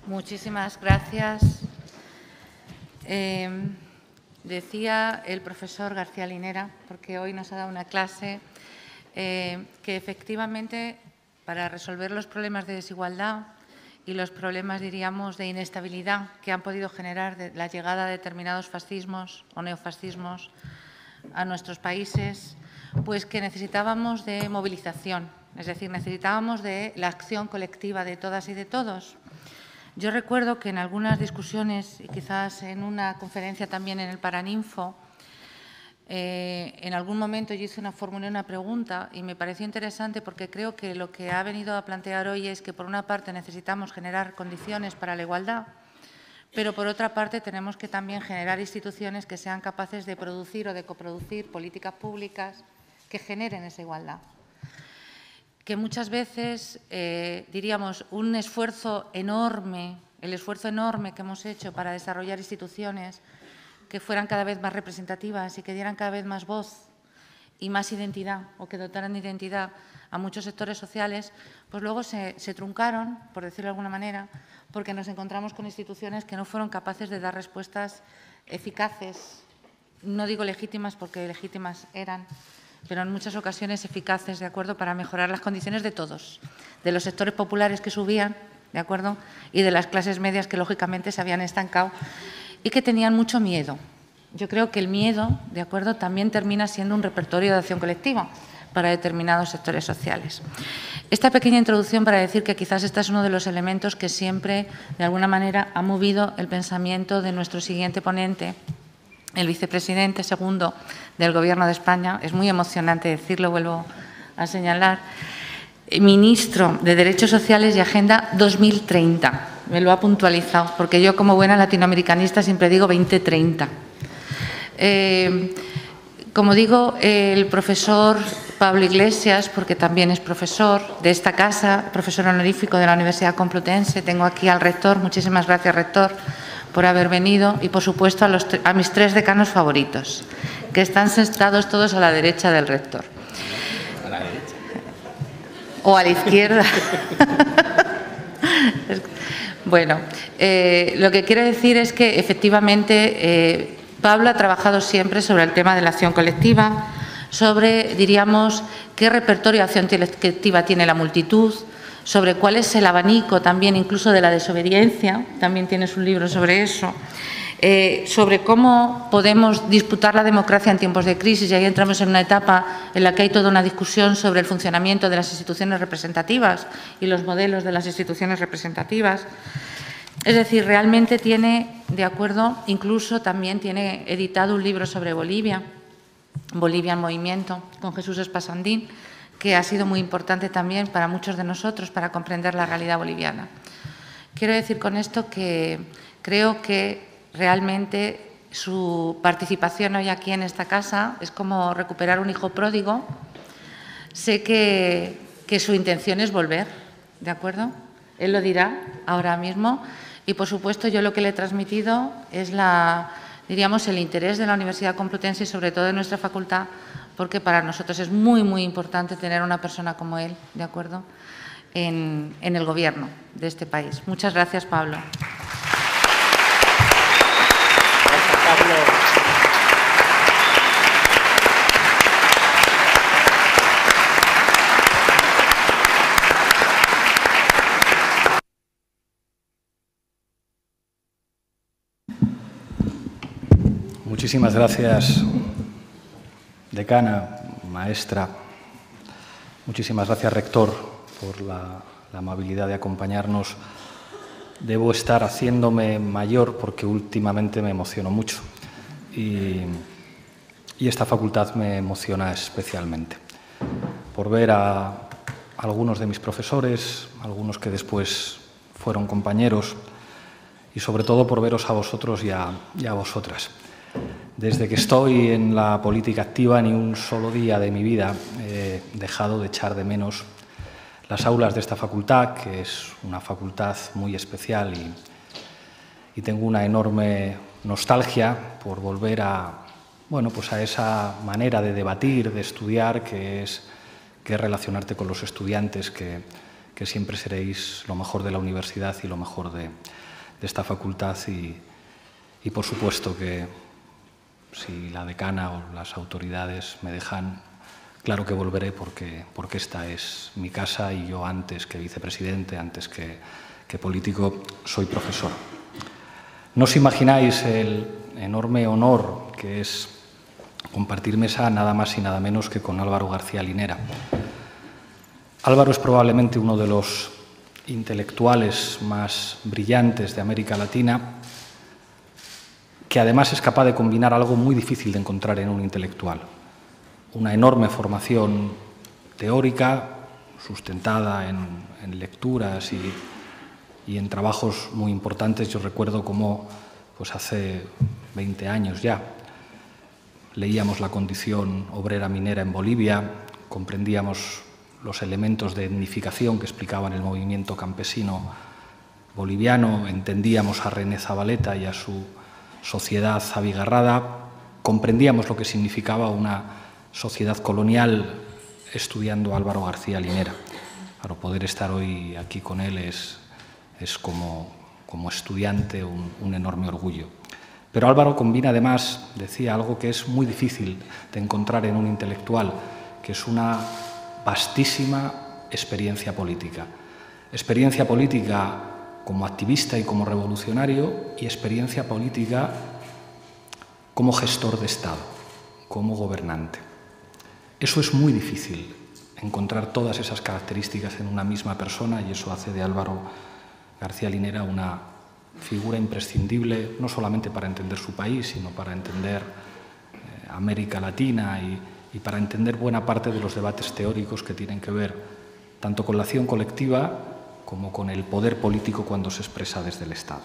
Muchísimas gracias. Decía el profesor García Linera, porque hoy nos ha dado una clase, que efectivamente para resolver los problemas de desigualdad y los problemas, diríamos, de inestabilidad que han podido generar la llegada de determinados fascismos o neofascismos a nuestros países, pues que necesitábamos de movilización, es decir, necesitábamos de la acción colectiva de todas y de todos. Yo recuerdo que en algunas discusiones, y quizás en una conferencia también en el Paraninfo, En algún momento yo formulé una pregunta y me pareció interesante porque creo que lo que ha venido a plantear hoy es que, por una parte, necesitamos generar condiciones para la igualdad, pero, por otra parte, tenemos que también generar instituciones que sean capaces de producir o de coproducir políticas públicas que generen esa igualdad. Que muchas veces, diríamos, un esfuerzo enorme, el esfuerzo enorme que hemos hecho para desarrollar instituciones que fueran cada vez más representativas y que dieran cada vez más voz y más identidad, o que dotaran de identidad a muchos sectores sociales, pues luego se truncaron, por decirlo de alguna manera, porque nos encontramos con instituciones que no fueron capaces de dar respuestas eficaces, no digo legítimas porque legítimas eran, pero en muchas ocasiones eficaces, ¿de acuerdo?, para mejorar las condiciones de todos, de los sectores populares que subían, ¿de acuerdo?, y de las clases medias que, lógicamente, se habían estancado y que tenían mucho miedo. Yo creo que el miedo, ¿de acuerdo?, también termina siendo un repertorio de acción colectiva para determinados sectores sociales. Esta pequeña introducción para decir que quizás este es uno de los elementos que siempre, de alguna manera, ha movido el pensamiento de nuestro siguiente ponente, el vicepresidente segundo del Gobierno de España. Es muy emocionante decirlo, vuelvo a señalar. Ministro de Derechos Sociales y Agenda 2030. Me lo ha puntualizado, porque yo, como buena latinoamericanista, siempre digo 2030. Como digo, el profesor Pablo Iglesias, porque también es profesor de esta casa, profesor honorífico de la Universidad Complutense. Tengo aquí al rector. Muchísimas gracias, rector, por haber venido. Y, por supuesto, a mis 3 decanos favoritos, que están sentados todos a la derecha del rector. A la derecha. O a la izquierda. Bueno, lo que quiero decir es que, efectivamente, Pablo ha trabajado siempre sobre el tema de la acción colectiva, sobre, diríamos, qué repertorio de acción colectiva tiene la multitud, sobre cuál es el abanico también incluso de la desobediencia, también tienes un libro sobre eso, sobre cómo podemos disputar la democracia en tiempos de crisis, y ahí entramos en una etapa en la que hay toda una discusión sobre el funcionamiento de las instituciones representativas y los modelos de las instituciones representativas. Es decir, realmente tiene, de acuerdo, incluso también tiene editado un libro sobre Bolivia, Bolivia en Movimiento, con Jesús Espasandín, que ha sido muy importante también para muchos de nosotros para comprender la realidad boliviana. Quiero decir con esto que creo que realmente su participación hoy aquí en esta casa es como recuperar un hijo pródigo. Sé que su intención es volver, ¿de acuerdo? Él lo dirá ahora mismo y, por supuesto, yo lo que le he transmitido es diríamos, el interés de la Universidad Complutense y, sobre todo, de nuestra facultad, porque para nosotros es muy, muy importante tener una persona como él, ¿de acuerdo?, en el Gobierno de este país. Muchas gracias, Pablo. Gracias, Pablo. Muchísimas gracias, decana, maestra. Muchísimas gracias, rector, por la amabilidad de acompañarnos. Debo estar haciéndome mayor porque últimamente me emociono mucho y esta facultad me emociona especialmente por ver a algunos de mis profesores, algunos que después fueron compañeros, y sobre todo por veros a vosotros y a vosotras. Desde que estoy en la política activa, ni un solo día de mi vida he dejado de echar de menos las aulas de esta facultad, que es una facultad muy especial, y tengo una enorme nostalgia por volver a esa manera de debatir, de estudiar, que es relacionarte con los estudiantes, que siempre seréis lo mejor de la universidad y lo mejor de esta facultad, y por supuesto que si la decana o las autoridades me dejan, claro que volveré porque esta es mi casa y yo, antes que vicepresidente, antes que político, soy profesor. No os imagináis el enorme honor que es compartir mesa nada más y nada menos que con Álvaro García Linera. Álvaro es probablemente uno de los intelectuales más brillantes de América Latina, que además es capaz de combinar algo muy difícil de encontrar en un intelectual. Una enorme formación teórica, sustentada en lecturas y en trabajos muy importantes. Yo recuerdo cómo, pues hace 20 años ya, leíamos la condición obrera minera en Bolivia, comprendíamos los elementos de etnificación que explicaban el movimiento campesino boliviano, entendíamos a René Zavaleta y a su sociedad abigarrada, comprendíamos lo que significaba una sociedad colonial estudiando a Álvaro García Linera. Claro, poder estar hoy aquí con él es como estudiante un enorme orgullo. Pero Álvaro combina además, decía, algo que es muy difícil de encontrar en un intelectual, que es una vastísima experiencia política. Experiencia política como activista y como revolucionario, y experiencia política como gestor de Estado, como gobernante. Eso es muy difícil, encontrar todas esas características en una misma persona, y eso hace de Álvaro García Linera una figura imprescindible, no solamente para entender su país, sino para entender América Latina y para entender buena parte de los debates teóricos que tienen que ver tanto con la acción colectiva como con el poder político cuando se expresa desde el Estado.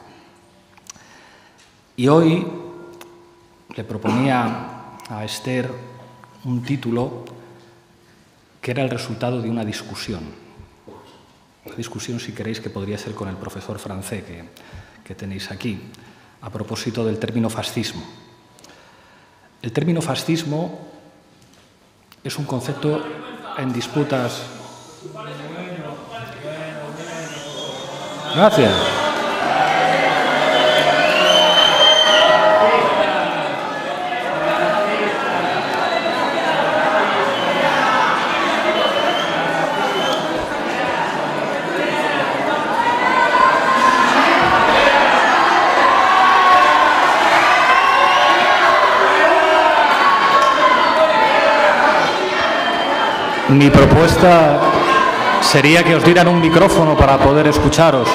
Y hoy le proponía a Esther un título que era el resultado de una discusión, si queréis, que podría ser con el profesor francés que tenéis aquí, a propósito del término fascismo. El término fascismo es un concepto en disputas. Gracias. Mi propuesta sería que os dieran un micrófono para poder escucharos.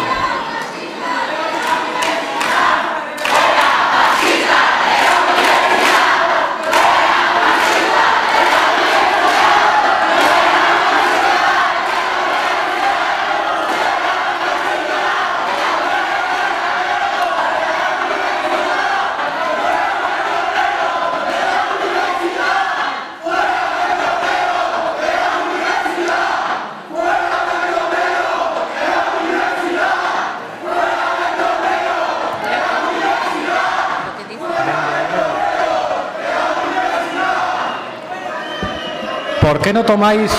¿Por qué no tomáis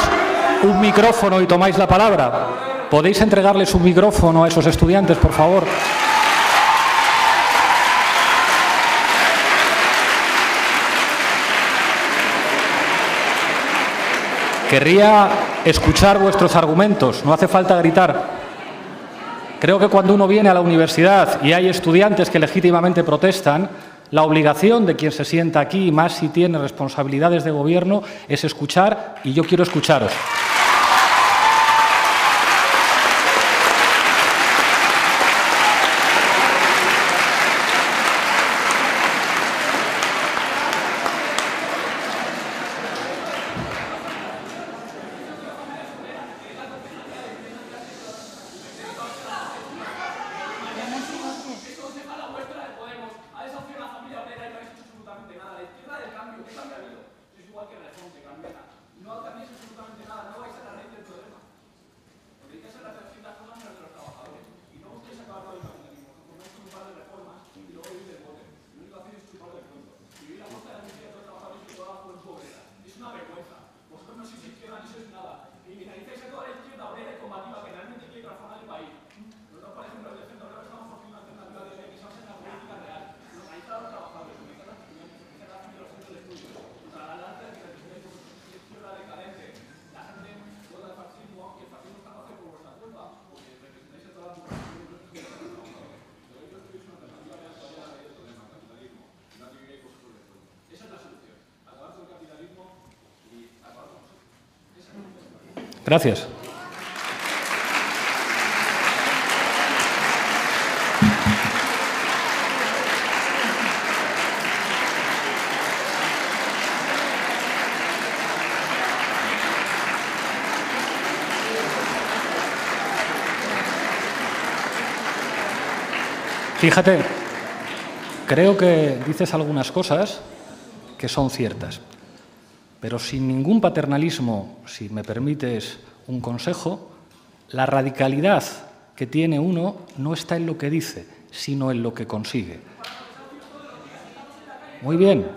un micrófono y tomáis la palabra? ¿Podéis entregarles un micrófono a esos estudiantes, por favor? Querría escuchar vuestros argumentos, no hace falta gritar. Creo que cuando uno viene a la universidad y hay estudiantes que legítimamente protestan, la obligación de quien se sienta aquí, más si tiene responsabilidades de gobierno, es escuchar, y yo quiero escucharos. Gracias. Fíjate, creo que dices algunas cosas que son ciertas, pero sin ningún paternalismo, si me permites un consejo, la radicalidad que tiene uno no está en lo que dice, sino en lo que consigue. Muy bien.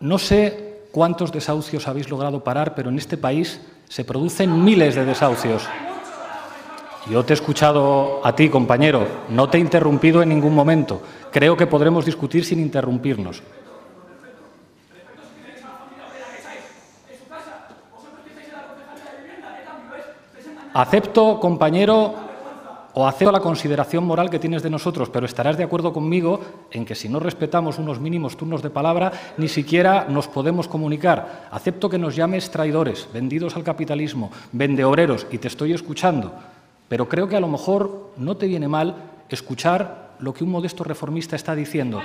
No sé cuántos desahucios habéis logrado parar, pero en este país se producen miles de desahucios. Yo te he escuchado a ti, compañero, no te he interrumpido en ningún momento. Creo que podremos discutir sin interrumpirnos. Acepto, compañero, o acepto la consideración moral que tienes de nosotros, pero estarás de acuerdo conmigo en que si no respetamos unos mínimos turnos de palabra, ni siquiera nos podemos comunicar. Acepto que nos llames traidores, vendidos al capitalismo, vendeobreros, y te estoy escuchando, pero creo que a lo mejor no te viene mal escuchar lo que un modesto reformista está diciendo.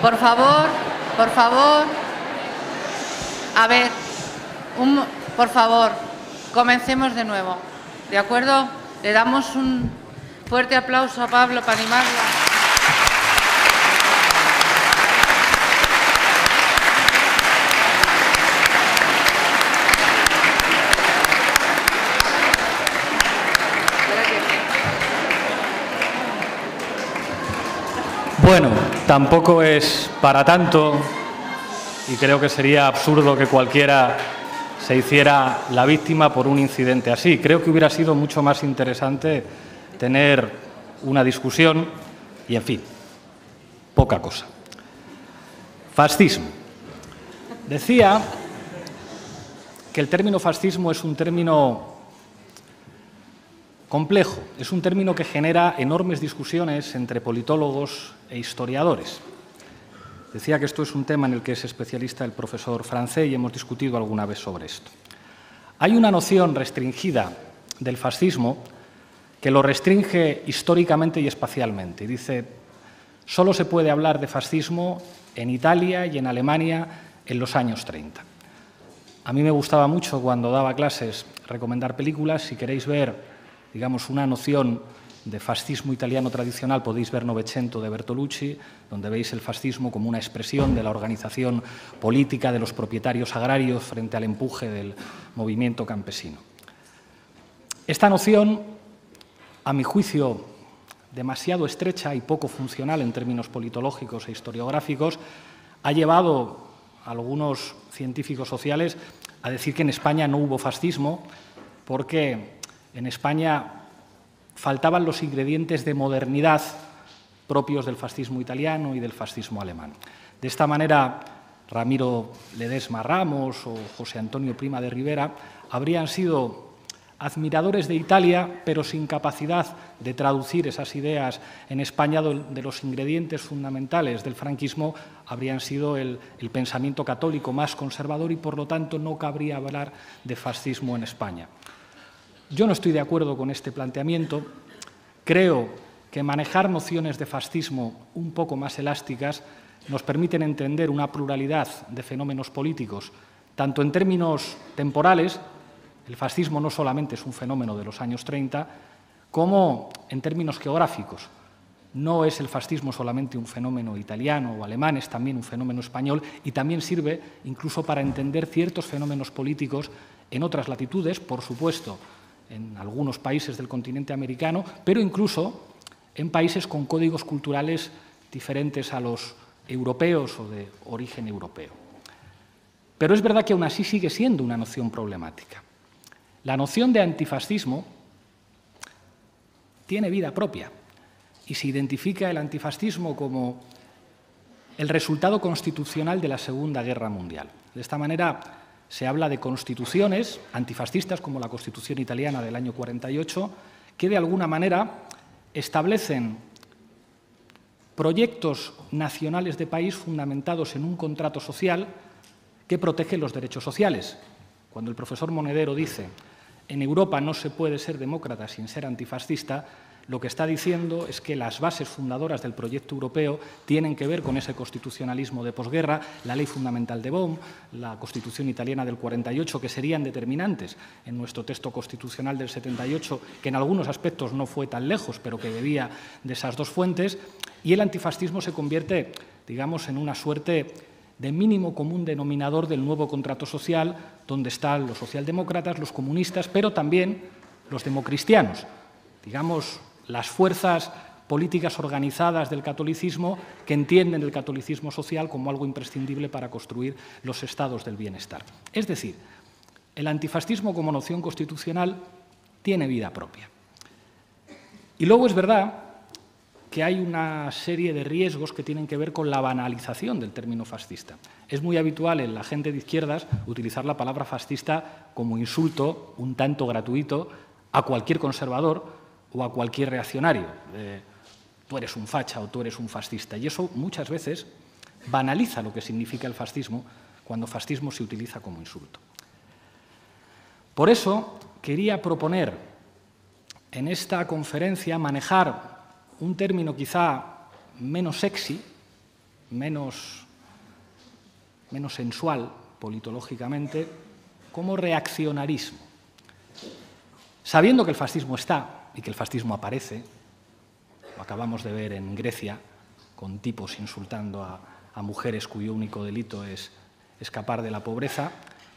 Por favor, a ver, por favor, comencemos de nuevo, ¿de acuerdo? Le damos un fuerte aplauso a Pablo para animarlo. Bueno, tampoco es para tanto y creo que sería absurdo que cualquiera se hiciera la víctima por un incidente así. Creo que hubiera sido mucho más interesante tener una discusión y, en fin, poca cosa. Fascismo. Decía que el término fascismo es un término complejo, es un término que genera enormes discusiones entre politólogos e historiadores. Decía que esto es un tema en el que es especialista el profesor Francé y hemos discutido alguna vez sobre esto. Hay una noción restringida del fascismo que lo restringe históricamente y espacialmente. Dice, solo se puede hablar de fascismo en Italia y en Alemania en los años 30. A mí me gustaba mucho cuando daba clases recomendar películas. Si queréis ver, digamos, una noción de fascismo italiano tradicional, podéis ver Novecento de Bertolucci, donde veis el fascismo como una expresión de la organización política de los propietarios agrarios frente al empuje del movimiento campesino. Esta noción, a mi juicio, demasiado estrecha y poco funcional en términos politológicos e historiográficos, ha llevado a algunos científicos sociales a decir que en España no hubo fascismo porque en España faltaban los ingredientes de modernidad propios del fascismo italiano y del fascismo alemán. De esta manera, Ramiro Ledesma Ramos o José Antonio Prima de Rivera habrían sido admiradores de Italia, pero sin capacidad de traducir esas ideas en España. De los ingredientes fundamentales del franquismo habrían sido el pensamiento católico más conservador y, por lo tanto, no cabría hablar de fascismo en España. Yo no estoy de acuerdo con este planteamiento. Creo que manejar nociones de fascismo un poco más elásticas nos permiten entender una pluralidad de fenómenos políticos, tanto en términos temporales. El fascismo no solamente es un fenómeno de los años 30, como en términos geográficos. No es el fascismo solamente un fenómeno italiano o alemán, es también un fenómeno español y también sirve incluso para entender ciertos fenómenos políticos en otras latitudes, por supuesto, en algunos países del continente americano, pero incluso en países con códigos culturales diferentes a los europeos o de origen europeo. Pero es verdad que aún así sigue siendo una noción problemática. La noción de antifascismo tiene vida propia y se identifica el antifascismo como el resultado constitucional de la Segunda Guerra Mundial. De esta manera se habla de constituciones antifascistas, como la Constitución italiana del año 48, que de alguna manera establecen proyectos nacionales de país fundamentados en un contrato social que protege los derechos sociales. Cuando el profesor Monedero dice en Europa no se puede ser demócrata sin ser antifascista, lo que está diciendo es que las bases fundadoras del proyecto europeo tienen que ver con ese constitucionalismo de posguerra, la Ley Fundamental de Bonn, la Constitución italiana del 48, que serían determinantes en nuestro texto constitucional del 78, que en algunos aspectos no fue tan lejos, pero que bebía de esas dos fuentes, y el antifascismo se convierte, digamos, en una suerte de mínimo común denominador del nuevo contrato social, donde están los socialdemócratas, los comunistas, pero también los democristianos, digamos, las fuerzas políticas organizadas del catolicismo que entienden el catolicismo social como algo imprescindible para construir los estados del bienestar. Es decir, el antifascismo como noción constitucional tiene vida propia. Y luego es verdad que hay una serie de riesgos que tienen que ver con la banalización del término fascista. Es muy habitual en la gente de izquierdas utilizar la palabra fascista como insulto un tanto gratuito a cualquier conservador o a cualquier reaccionario. Tú eres un facha o tú eres un fascista. Y eso muchas veces banaliza lo que significa el fascismo cuando fascismo se utiliza como insulto. Por eso quería proponer en esta conferencia manejar un término quizá menos sexy, menos sensual politológicamente, como reaccionarismo. Sabiendo que el fascismo está y que el fascismo aparece, lo acabamos de ver en Grecia, con tipos insultando a mujeres cuyo único delito es escapar de la pobreza,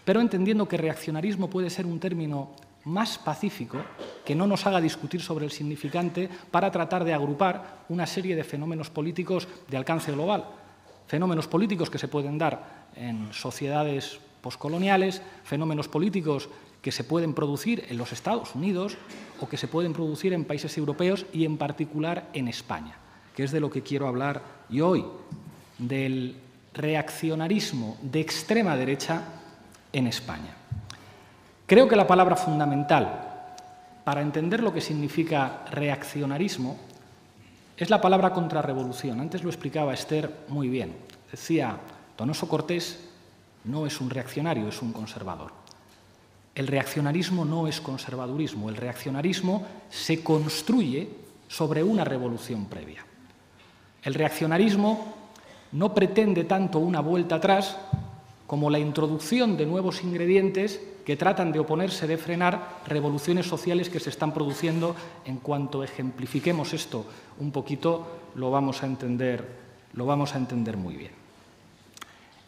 pero entendiendo que reaccionarismo puede ser un término más pacífico, que no nos haga discutir sobre el significante para tratar de agrupar una serie de fenómenos políticos de alcance global. Fenómenos políticos que se pueden dar en sociedades poscoloniales, fenómenos políticos que se pueden producir en los Estados Unidos o que se pueden producir en países europeos y en particular en España, que es de lo que quiero hablar yo hoy, del reaccionarismo de extrema derecha en España. Creo que la palabra fundamental para entender lo que significa reaccionarismo es la palabra contrarrevolución. Antes lo explicaba Esther muy bien. Decía, Donoso Cortés no es un reaccionario, es un conservador. El reaccionarismo no es conservadurismo. El reaccionarismo se construye sobre una revolución previa. El reaccionarismo no pretende tanto una vuelta atrás como la introducción de nuevos ingredientes que tratan de oponerse, de frenar revoluciones sociales que se están produciendo. En cuanto ejemplifiquemos esto un poquito, lo vamos a entender muy bien.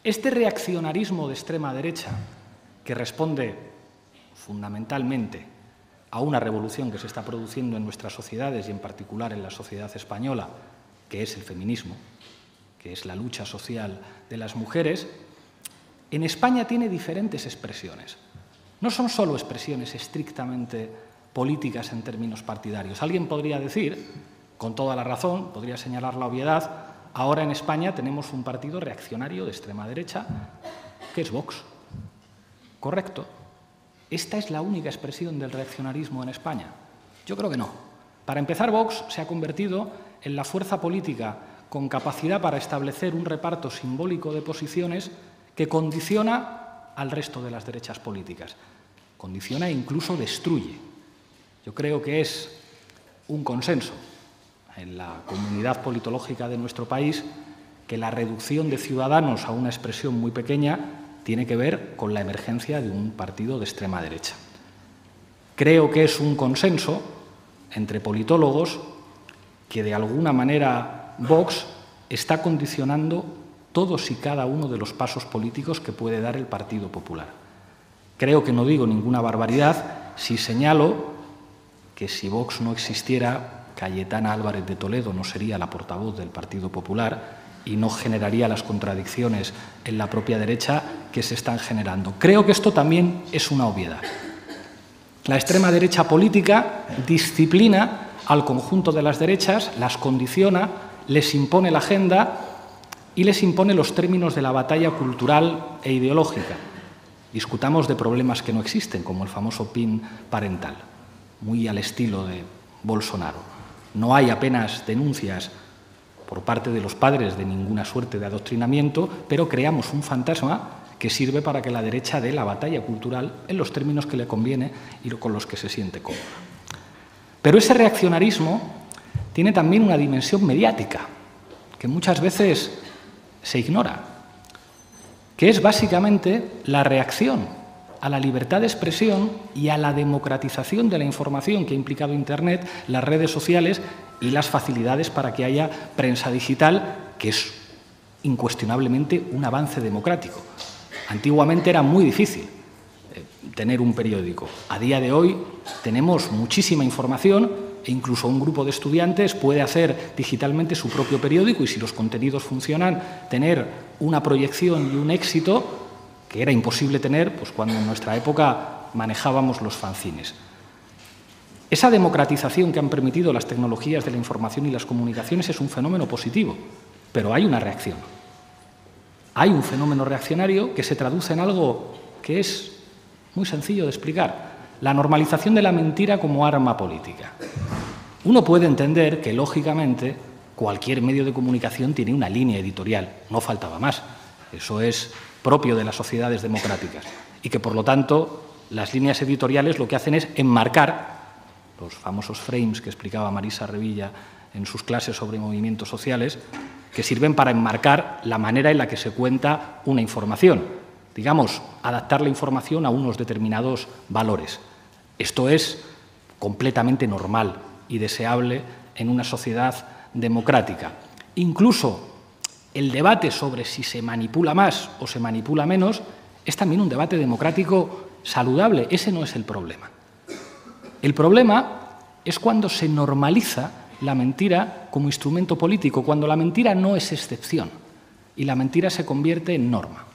Este reaccionarismo de extrema derecha, que responde fundamentalmente a una revolución que se está produciendo en nuestras sociedades y en particular en la sociedad española, que es el feminismo, que es la lucha social de las mujeres, en España tiene diferentes expresiones. No son solo expresiones estrictamente políticas en términos partidarios. Alguien podría decir, con toda la razón, podría señalar la obviedad, ahora en España tenemos un partido reaccionario de extrema derecha, que es Vox. ¿Correcto? ¿Esta es la única expresión del reaccionarismo en España? Yo creo que no. Para empezar, Vox se ha convertido en la fuerza política con capacidad para establecer un reparto simbólico de posiciones que condiciona al resto de las derechas políticas. Condiciona e incluso destruye. Yo creo que es un consenso en la comunidad politológica de nuestro país que la reducción de Ciudadanos a una expresión muy pequeña tiene que ver con la emergencia de un partido de extrema derecha. Creo que es un consenso entre politólogos que de alguna manera Vox está condicionando todos y cada uno de los pasos políticos que puede dar el Partido Popular. Creo que no digo ninguna barbaridad si señalo que si Vox no existiera, Cayetana Álvarez de Toledo no sería la portavoz del Partido Popular y no generaría las contradicciones en la propia derecha que se están generando. Creo que esto también es una obviedad. La extrema derecha política disciplina al conjunto de las derechas, las condiciona, les impone la agenda y les impone los términos de la batalla cultural e ideológica. Discutamos de problemas que no existen, como el famoso PIN parental, muy al estilo de Bolsonaro. No hay apenas denuncias por parte de los padres de ninguna suerte de adoctrinamiento, pero creamos un fantasma que sirve para que la derecha dé la batalla cultural en los términos que le conviene y con los que se siente cómoda. Pero ese reaccionarismo tiene también una dimensión mediática, que muchas veces se ignora, que es básicamente la reacción a la libertad de expresión y a la democratización de la información que ha implicado Internet, las redes sociales y las facilidades para que haya prensa digital, que es incuestionablemente un avance democrático. Antiguamente era muy difícil tener un periódico. A día de hoy tenemos muchísima información e incluso un grupo de estudiantes puede hacer digitalmente su propio periódico y si los contenidos funcionan, tener una proyección y un éxito que era imposible tener pues, cuando en nuestra época manejábamos los fanzines. Esa democratización que han permitido las tecnologías de la información y las comunicaciones es un fenómeno positivo, pero hay una reacción. Hay un fenómeno reaccionario que se traduce en algo que es muy sencillo de explicar, la normalización de la mentira como arma política. Uno puede entender que, lógicamente, cualquier medio de comunicación tiene una línea editorial, no faltaba más. Eso es propio de las sociedades democráticas y que, por lo tanto, las líneas editoriales lo que hacen es enmarcar los famosos frames que explicaba Marisa Revilla en sus clases sobre movimientos sociales, que sirven para enmarcar la manera en la que se cuenta una información. Digamos, adaptar la información a unos determinados valores. Esto es completamente normal y deseable en una sociedad democrática. Incluso el debate sobre si se manipula más o se manipula menos es también un debate democrático saludable. Ese no es el problema. El problema es cuando se normaliza la mentira como instrumento político, cuando la mentira no es excepción y la mentira se convierte en norma.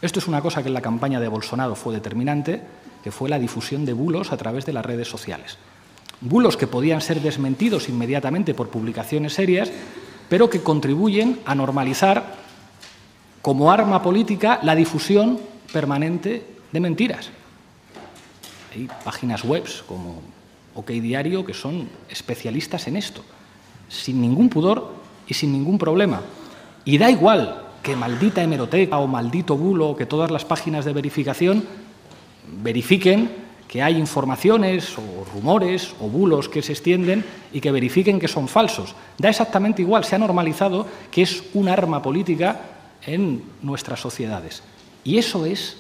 Esto es una cosa que en la campaña de Bolsonaro fue determinante, que fue la difusión de bulos a través de las redes sociales. Bulos que podían ser desmentidos inmediatamente por publicaciones serias, pero que contribuyen a normalizar como arma política la difusión permanente de mentiras. Hay páginas web como OK Diario que son especialistas en esto, sin ningún pudor y sin ningún problema. Y da igual que maldita hemeroteca o maldito bulo o que todas las páginas de verificación verifiquen que hay informaciones o rumores o bulos que se extienden y que verifiquen que son falsos. Da exactamente igual, se ha normalizado que es un arma política en nuestras sociedades. Y eso es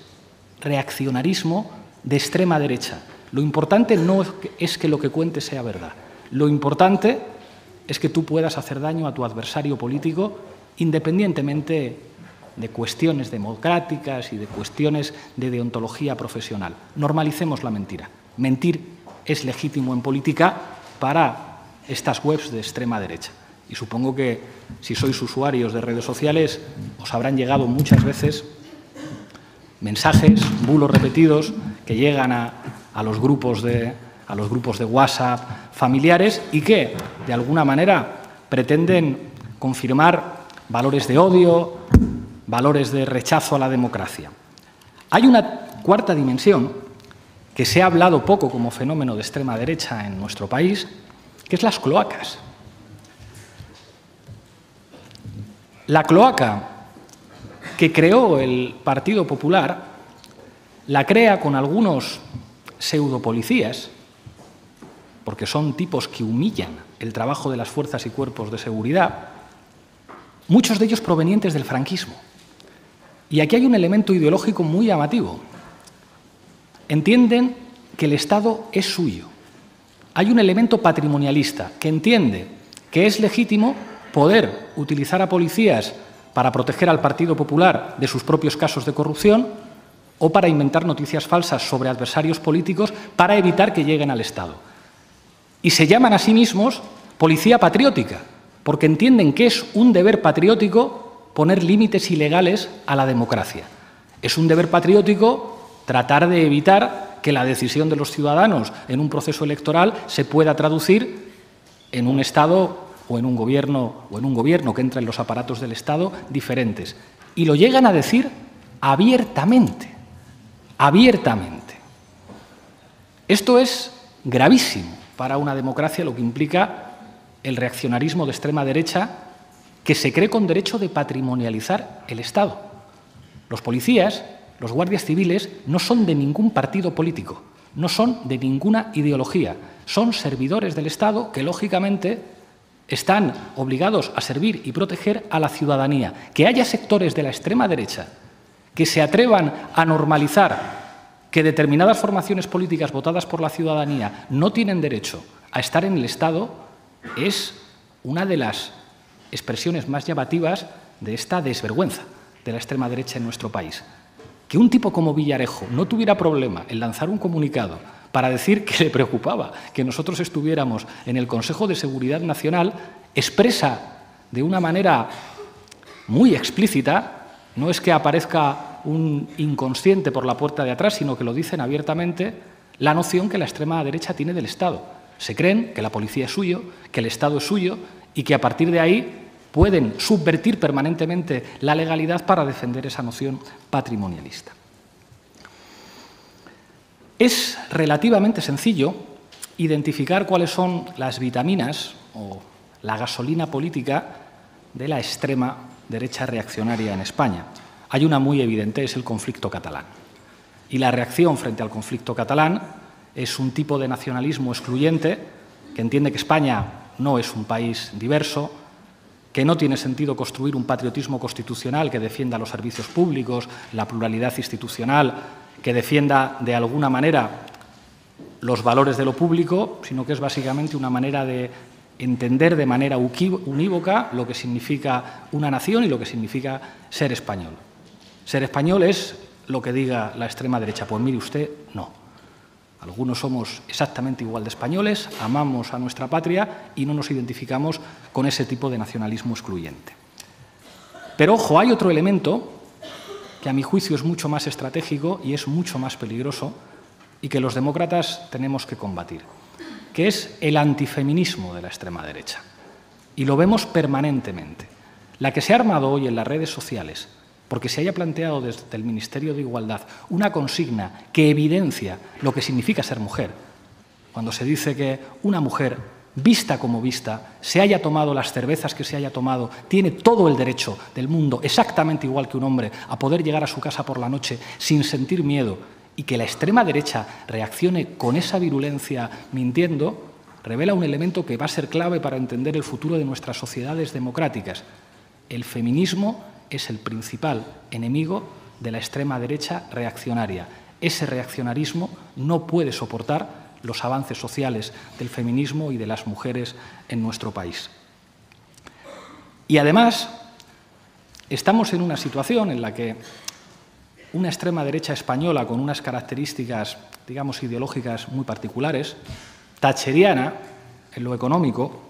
reaccionarismo de extrema derecha. Lo importante no es que lo que cuentes sea verdad. Lo importante es que tú puedas hacer daño a tu adversario político independientemente de cuestiones democráticas y de cuestiones de deontología profesional. Normalicemos la mentira. Mentir es legítimo en política para estas webs de extrema derecha. Y supongo que si sois usuarios de redes sociales os habrán llegado muchas veces mensajes, bulos repetidos, que llegan a a los grupos de WhatsApp familiares y que, de alguna manera, pretenden confirmar valores de odio, valores de rechazo a la democracia. Hay una cuarta dimensión que se ha hablado poco como fenómeno de extrema derecha en nuestro país, que es las cloacas. La cloaca que creó el Partido Popular la crea con algunos pseudopolicías, porque son tipos que humillan el trabajo de las fuerzas y cuerpos de seguridad, muchos de ellos provenientes del franquismo. Y aquí hay un elemento ideológico muy llamativo. Entienden que el Estado es suyo. Hay un elemento patrimonialista que entiende que es legítimo poder utilizar a policías para proteger al Partido Popular de sus propios casos de corrupción o para inventar noticias falsas sobre adversarios políticos para evitar que lleguen al Estado. Y se llaman a sí mismos policía patriótica, porque entienden que es un deber patriótico poner límites ilegales a la democracia. Es un deber patriótico tratar de evitar que la decisión de los ciudadanos en un proceso electoral se pueda traducir en un Estado o en un gobierno que entra en los aparatos del Estado diferentes. Y lo llegan a decir abiertamente. Abiertamente. Esto es gravísimo para una democracia, lo que implica el reaccionarismo de extrema derecha que se cree con derecho de patrimonializar el Estado. Los policías, los guardias civiles, no son de ningún partido político, no son de ninguna ideología, son servidores del Estado que, lógicamente, están obligados a servir y proteger a la ciudadanía. Que haya sectores de la extrema derecha que se atrevan a normalizar que determinadas formaciones políticas votadas por la ciudadanía no tienen derecho a estar en el Estado es una de las expresiones más llamativas de esta desvergüenza de la extrema derecha en nuestro país. Que un tipo como Villarejo no tuviera problema en lanzar un comunicado para decir que le preocupaba que nosotros estuviéramos en el Consejo de Seguridad Nacional, expresa de una manera muy explícita, no es que aparezca un inconsciente por la puerta de atrás, sino que lo dicen abiertamente, la noción que la extrema derecha tiene del Estado. Se creen que la policía es suyo, que el Estado es suyo y que a partir de ahí pueden subvertir permanentemente la legalidad para defender esa noción patrimonialista. Es relativamente sencillo identificar cuáles son las vitaminas o la gasolina política de la extrema derecha reaccionaria en España. Hay una muy evidente, es el conflicto catalán. Y la reacción frente al conflicto catalán es un tipo de nacionalismo excluyente que entiende que España no es un país diverso, que no tiene sentido construir un patriotismo constitucional que defienda los servicios públicos, la pluralidad institucional, que defienda de alguna manera los valores de lo público, sino que es básicamente una manera de entender de manera unívoca lo que significa una nación y lo que significa ser español. Ser español es lo que diga la extrema derecha. Pues mire usted, no. Algunos somos exactamente igual de españoles, amamos a nuestra patria y no nos identificamos con ese tipo de nacionalismo excluyente. Pero ojo, hay otro elemento que a mi juicio es mucho más estratégico y es mucho más peligroso y que los demócratas tenemos que combatir, que es el antifeminismo de la extrema derecha. Y lo vemos permanentemente. La que se ha armado hoy en las redes sociales, porque se haya planteado desde el Ministerio de Igualdad una consigna que evidencia lo que significa ser mujer, cuando se dice que una mujer, vista como vista, se haya tomado las cervezas que se haya tomado, tiene todo el derecho del mundo, exactamente igual que un hombre, a poder llegar a su casa por la noche sin sentir miedo, y que la extrema derecha reaccione con esa virulencia mintiendo, revela un elemento que va a ser clave para entender el futuro de nuestras sociedades democráticas. El feminismo es el principal enemigo de la extrema derecha reaccionaria. Ese reaccionarismo no puede soportar los avances sociales del feminismo y de las mujeres en nuestro país. Y además, estamos en una situación en la que una extrema derecha española con unas características, digamos, ideológicas muy particulares, thatcheriana en lo económico,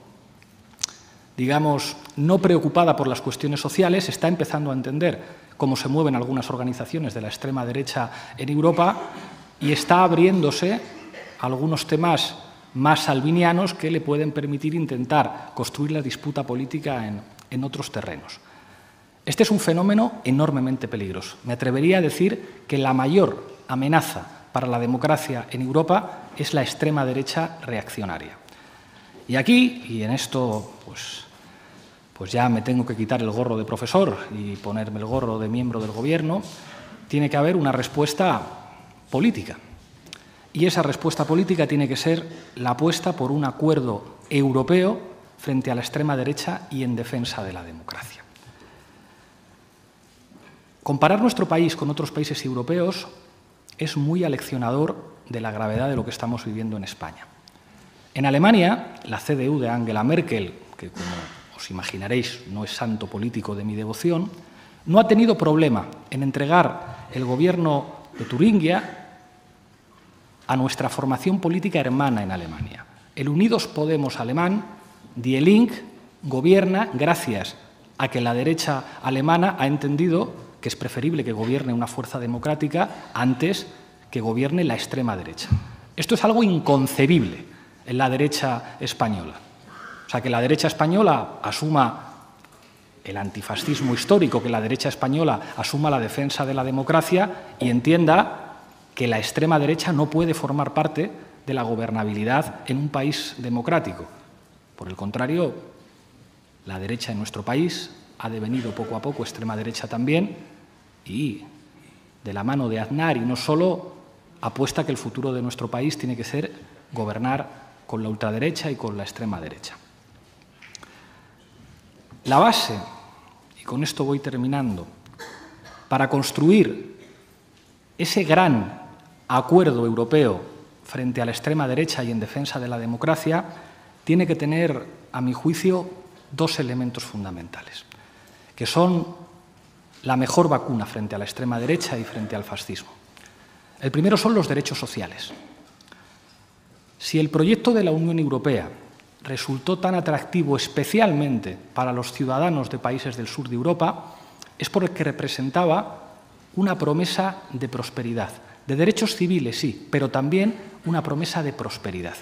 digamos, no preocupada por las cuestiones sociales, está empezando a entender cómo se mueven algunas organizaciones de la extrema derecha en Europa y está abriéndose algunos temas más salvinianos que le pueden permitir intentar construir la disputa política en otros terrenos. Este es un fenómeno enormemente peligroso. Me atrevería a decir que la mayor amenaza para la democracia en Europa es la extrema derecha reaccionaria. Y aquí, y en esto pues ya me tengo que quitar el gorro de profesor y ponerme el gorro de miembro del Gobierno, tiene que haber una respuesta política. Y esa respuesta política tiene que ser la apuesta por un acuerdo europeo frente a la extrema derecha y en defensa de la democracia. Comparar nuestro país con otros países europeos es muy aleccionador de la gravedad de lo que estamos viviendo en España. En Alemania, la CDU de Angela Merkel, que como os imaginaréis no es santo político de mi devoción, no ha tenido problema en entregar el gobierno de Turingia a nuestra formación política hermana en Alemania. El Unidos Podemos alemán, Die Linke, gobierna gracias a que la derecha alemana ha entendido que es preferible que gobierne una fuerza democrática antes que gobierne la extrema derecha. Esto es algo inconcebible en la derecha española. O sea, que la derecha española asuma el antifascismo histórico, que la derecha española asuma la defensa de la democracia y entienda que la extrema derecha no puede formar parte de la gobernabilidad en un país democrático. Por el contrario, la derecha en nuestro país ha devenido poco a poco extrema derecha también y de la mano de Aznar y no solo apuesta que el futuro de nuestro país tiene que ser gobernar con la ultraderecha y con la extrema derecha. La base, y con esto voy terminando, para construir ese gran acuerdo europeo frente a la extrema derecha y en defensa de la democracia tiene que tener, a mi juicio, dos elementos fundamentales, que son la mejor vacuna frente a la extrema derecha y frente al fascismo. El primero son los derechos sociales. Si el proyecto de la Unión Europea resultó tan atractivo especialmente para los ciudadanos de países del sur de Europa, es porque representaba una promesa de prosperidad, de derechos civiles, sí, pero también una promesa de prosperidad,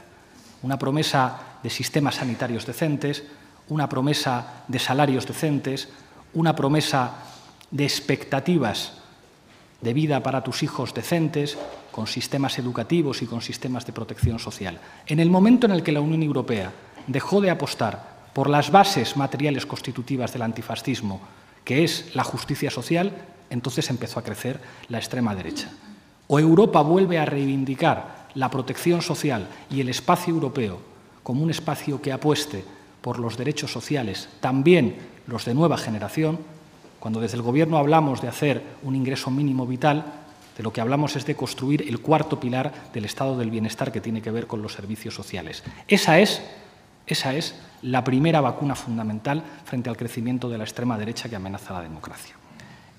una promesa de sistemas sanitarios decentes, una promesa de salarios decentes, una promesa de expectativas de vida para tus hijos decentes, con sistemas educativos y con sistemas de protección social. En el momento en el que la Unión Europea dejó de apostar por las bases materiales constitutivas del antifascismo, que es la justicia social, entonces empezó a crecer la extrema derecha. O Europa vuelve a reivindicar la protección social y el espacio europeo como un espacio que apueste por los derechos sociales, también los de nueva generación. Cuando desde el Gobierno hablamos de hacer un ingreso mínimo vital, de lo que hablamos es de construir el cuarto pilar del estado del bienestar que tiene que ver con los servicios sociales. Esa es la primera vacuna fundamental frente al crecimiento de la extrema derecha que amenaza la democracia.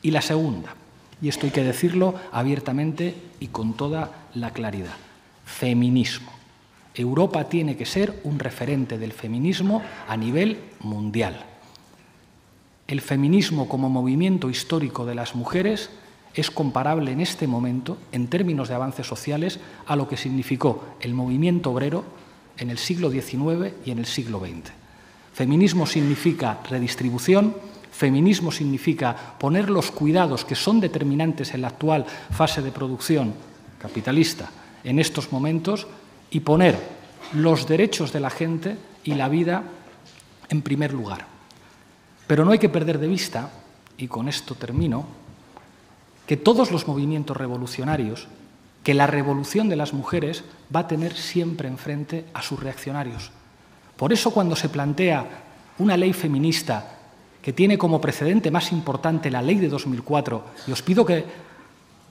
Y la segunda, y esto hay que decirlo abiertamente y con toda la claridad, feminismo. Europa tiene que ser un referente del feminismo a nivel mundial. El feminismo como movimiento histórico de las mujeres es comparable en este momento, en términos de avances sociales, a lo que significó el movimiento obrero en el siglo XIX y en el siglo XX. Feminismo significa redistribución, feminismo significa poner los cuidados que son determinantes en la actual fase de producción capitalista en estos momentos y poner los derechos de la gente y la vida en primer lugar. Pero no hay que perder de vista, y con esto termino, que todos los movimientos revolucionarios, que la revolución de las mujeres va a tener siempre enfrente a sus reaccionarios. Por eso cuando se plantea una ley feminista que tiene como precedente más importante la ley de 2004, y os pido que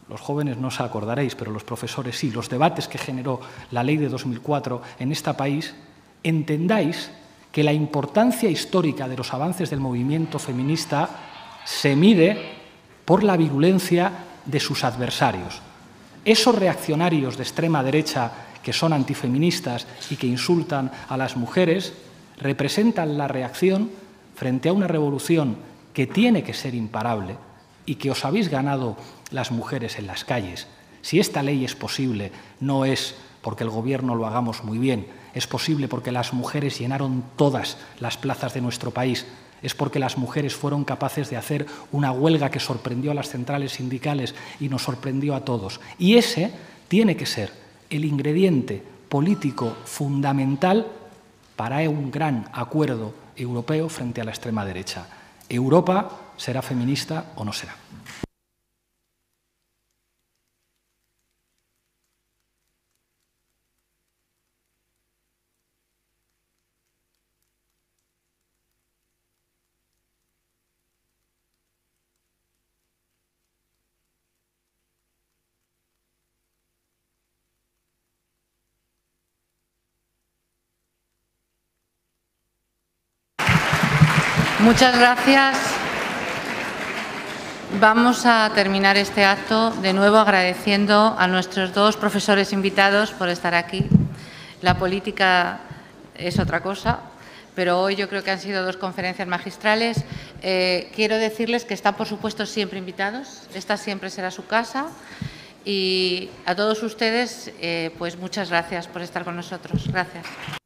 los jóvenes no os acordaréis, pero los profesores sí, los debates que generó la ley de 2004 en este país, entendáis que la importancia histórica de los avances del movimiento feminista se mide por la virulencia de sus adversarios. Esos reaccionarios de extrema derecha que son antifeministas y que insultan a las mujeres representan la reacción frente a una revolución que tiene que ser imparable y que os habéis ganado las mujeres en las calles, Si esta ley es posible, no es porque el Gobierno lo hagamos muy bien, es posible porque las mujeres llenaron todas las plazas de nuestro país, es porque las mujeres fueron capaces de hacer una huelga que sorprendió a las centrales sindicales y nos sorprendió a todos. Y ese tiene que ser el ingrediente político fundamental para un gran acuerdo europeo frente a la extrema derecha. ¿Europa será feminista o no será? Muchas gracias. Vamos a terminar este acto de nuevo agradeciendo a nuestros dos profesores invitados por estar aquí. La política es otra cosa, pero hoy yo creo que han sido dos conferencias magistrales. Quiero decirles que están, por supuesto, siempre invitados. Esta siempre será su casa. Y a todos ustedes, pues muchas gracias por estar con nosotros. Gracias.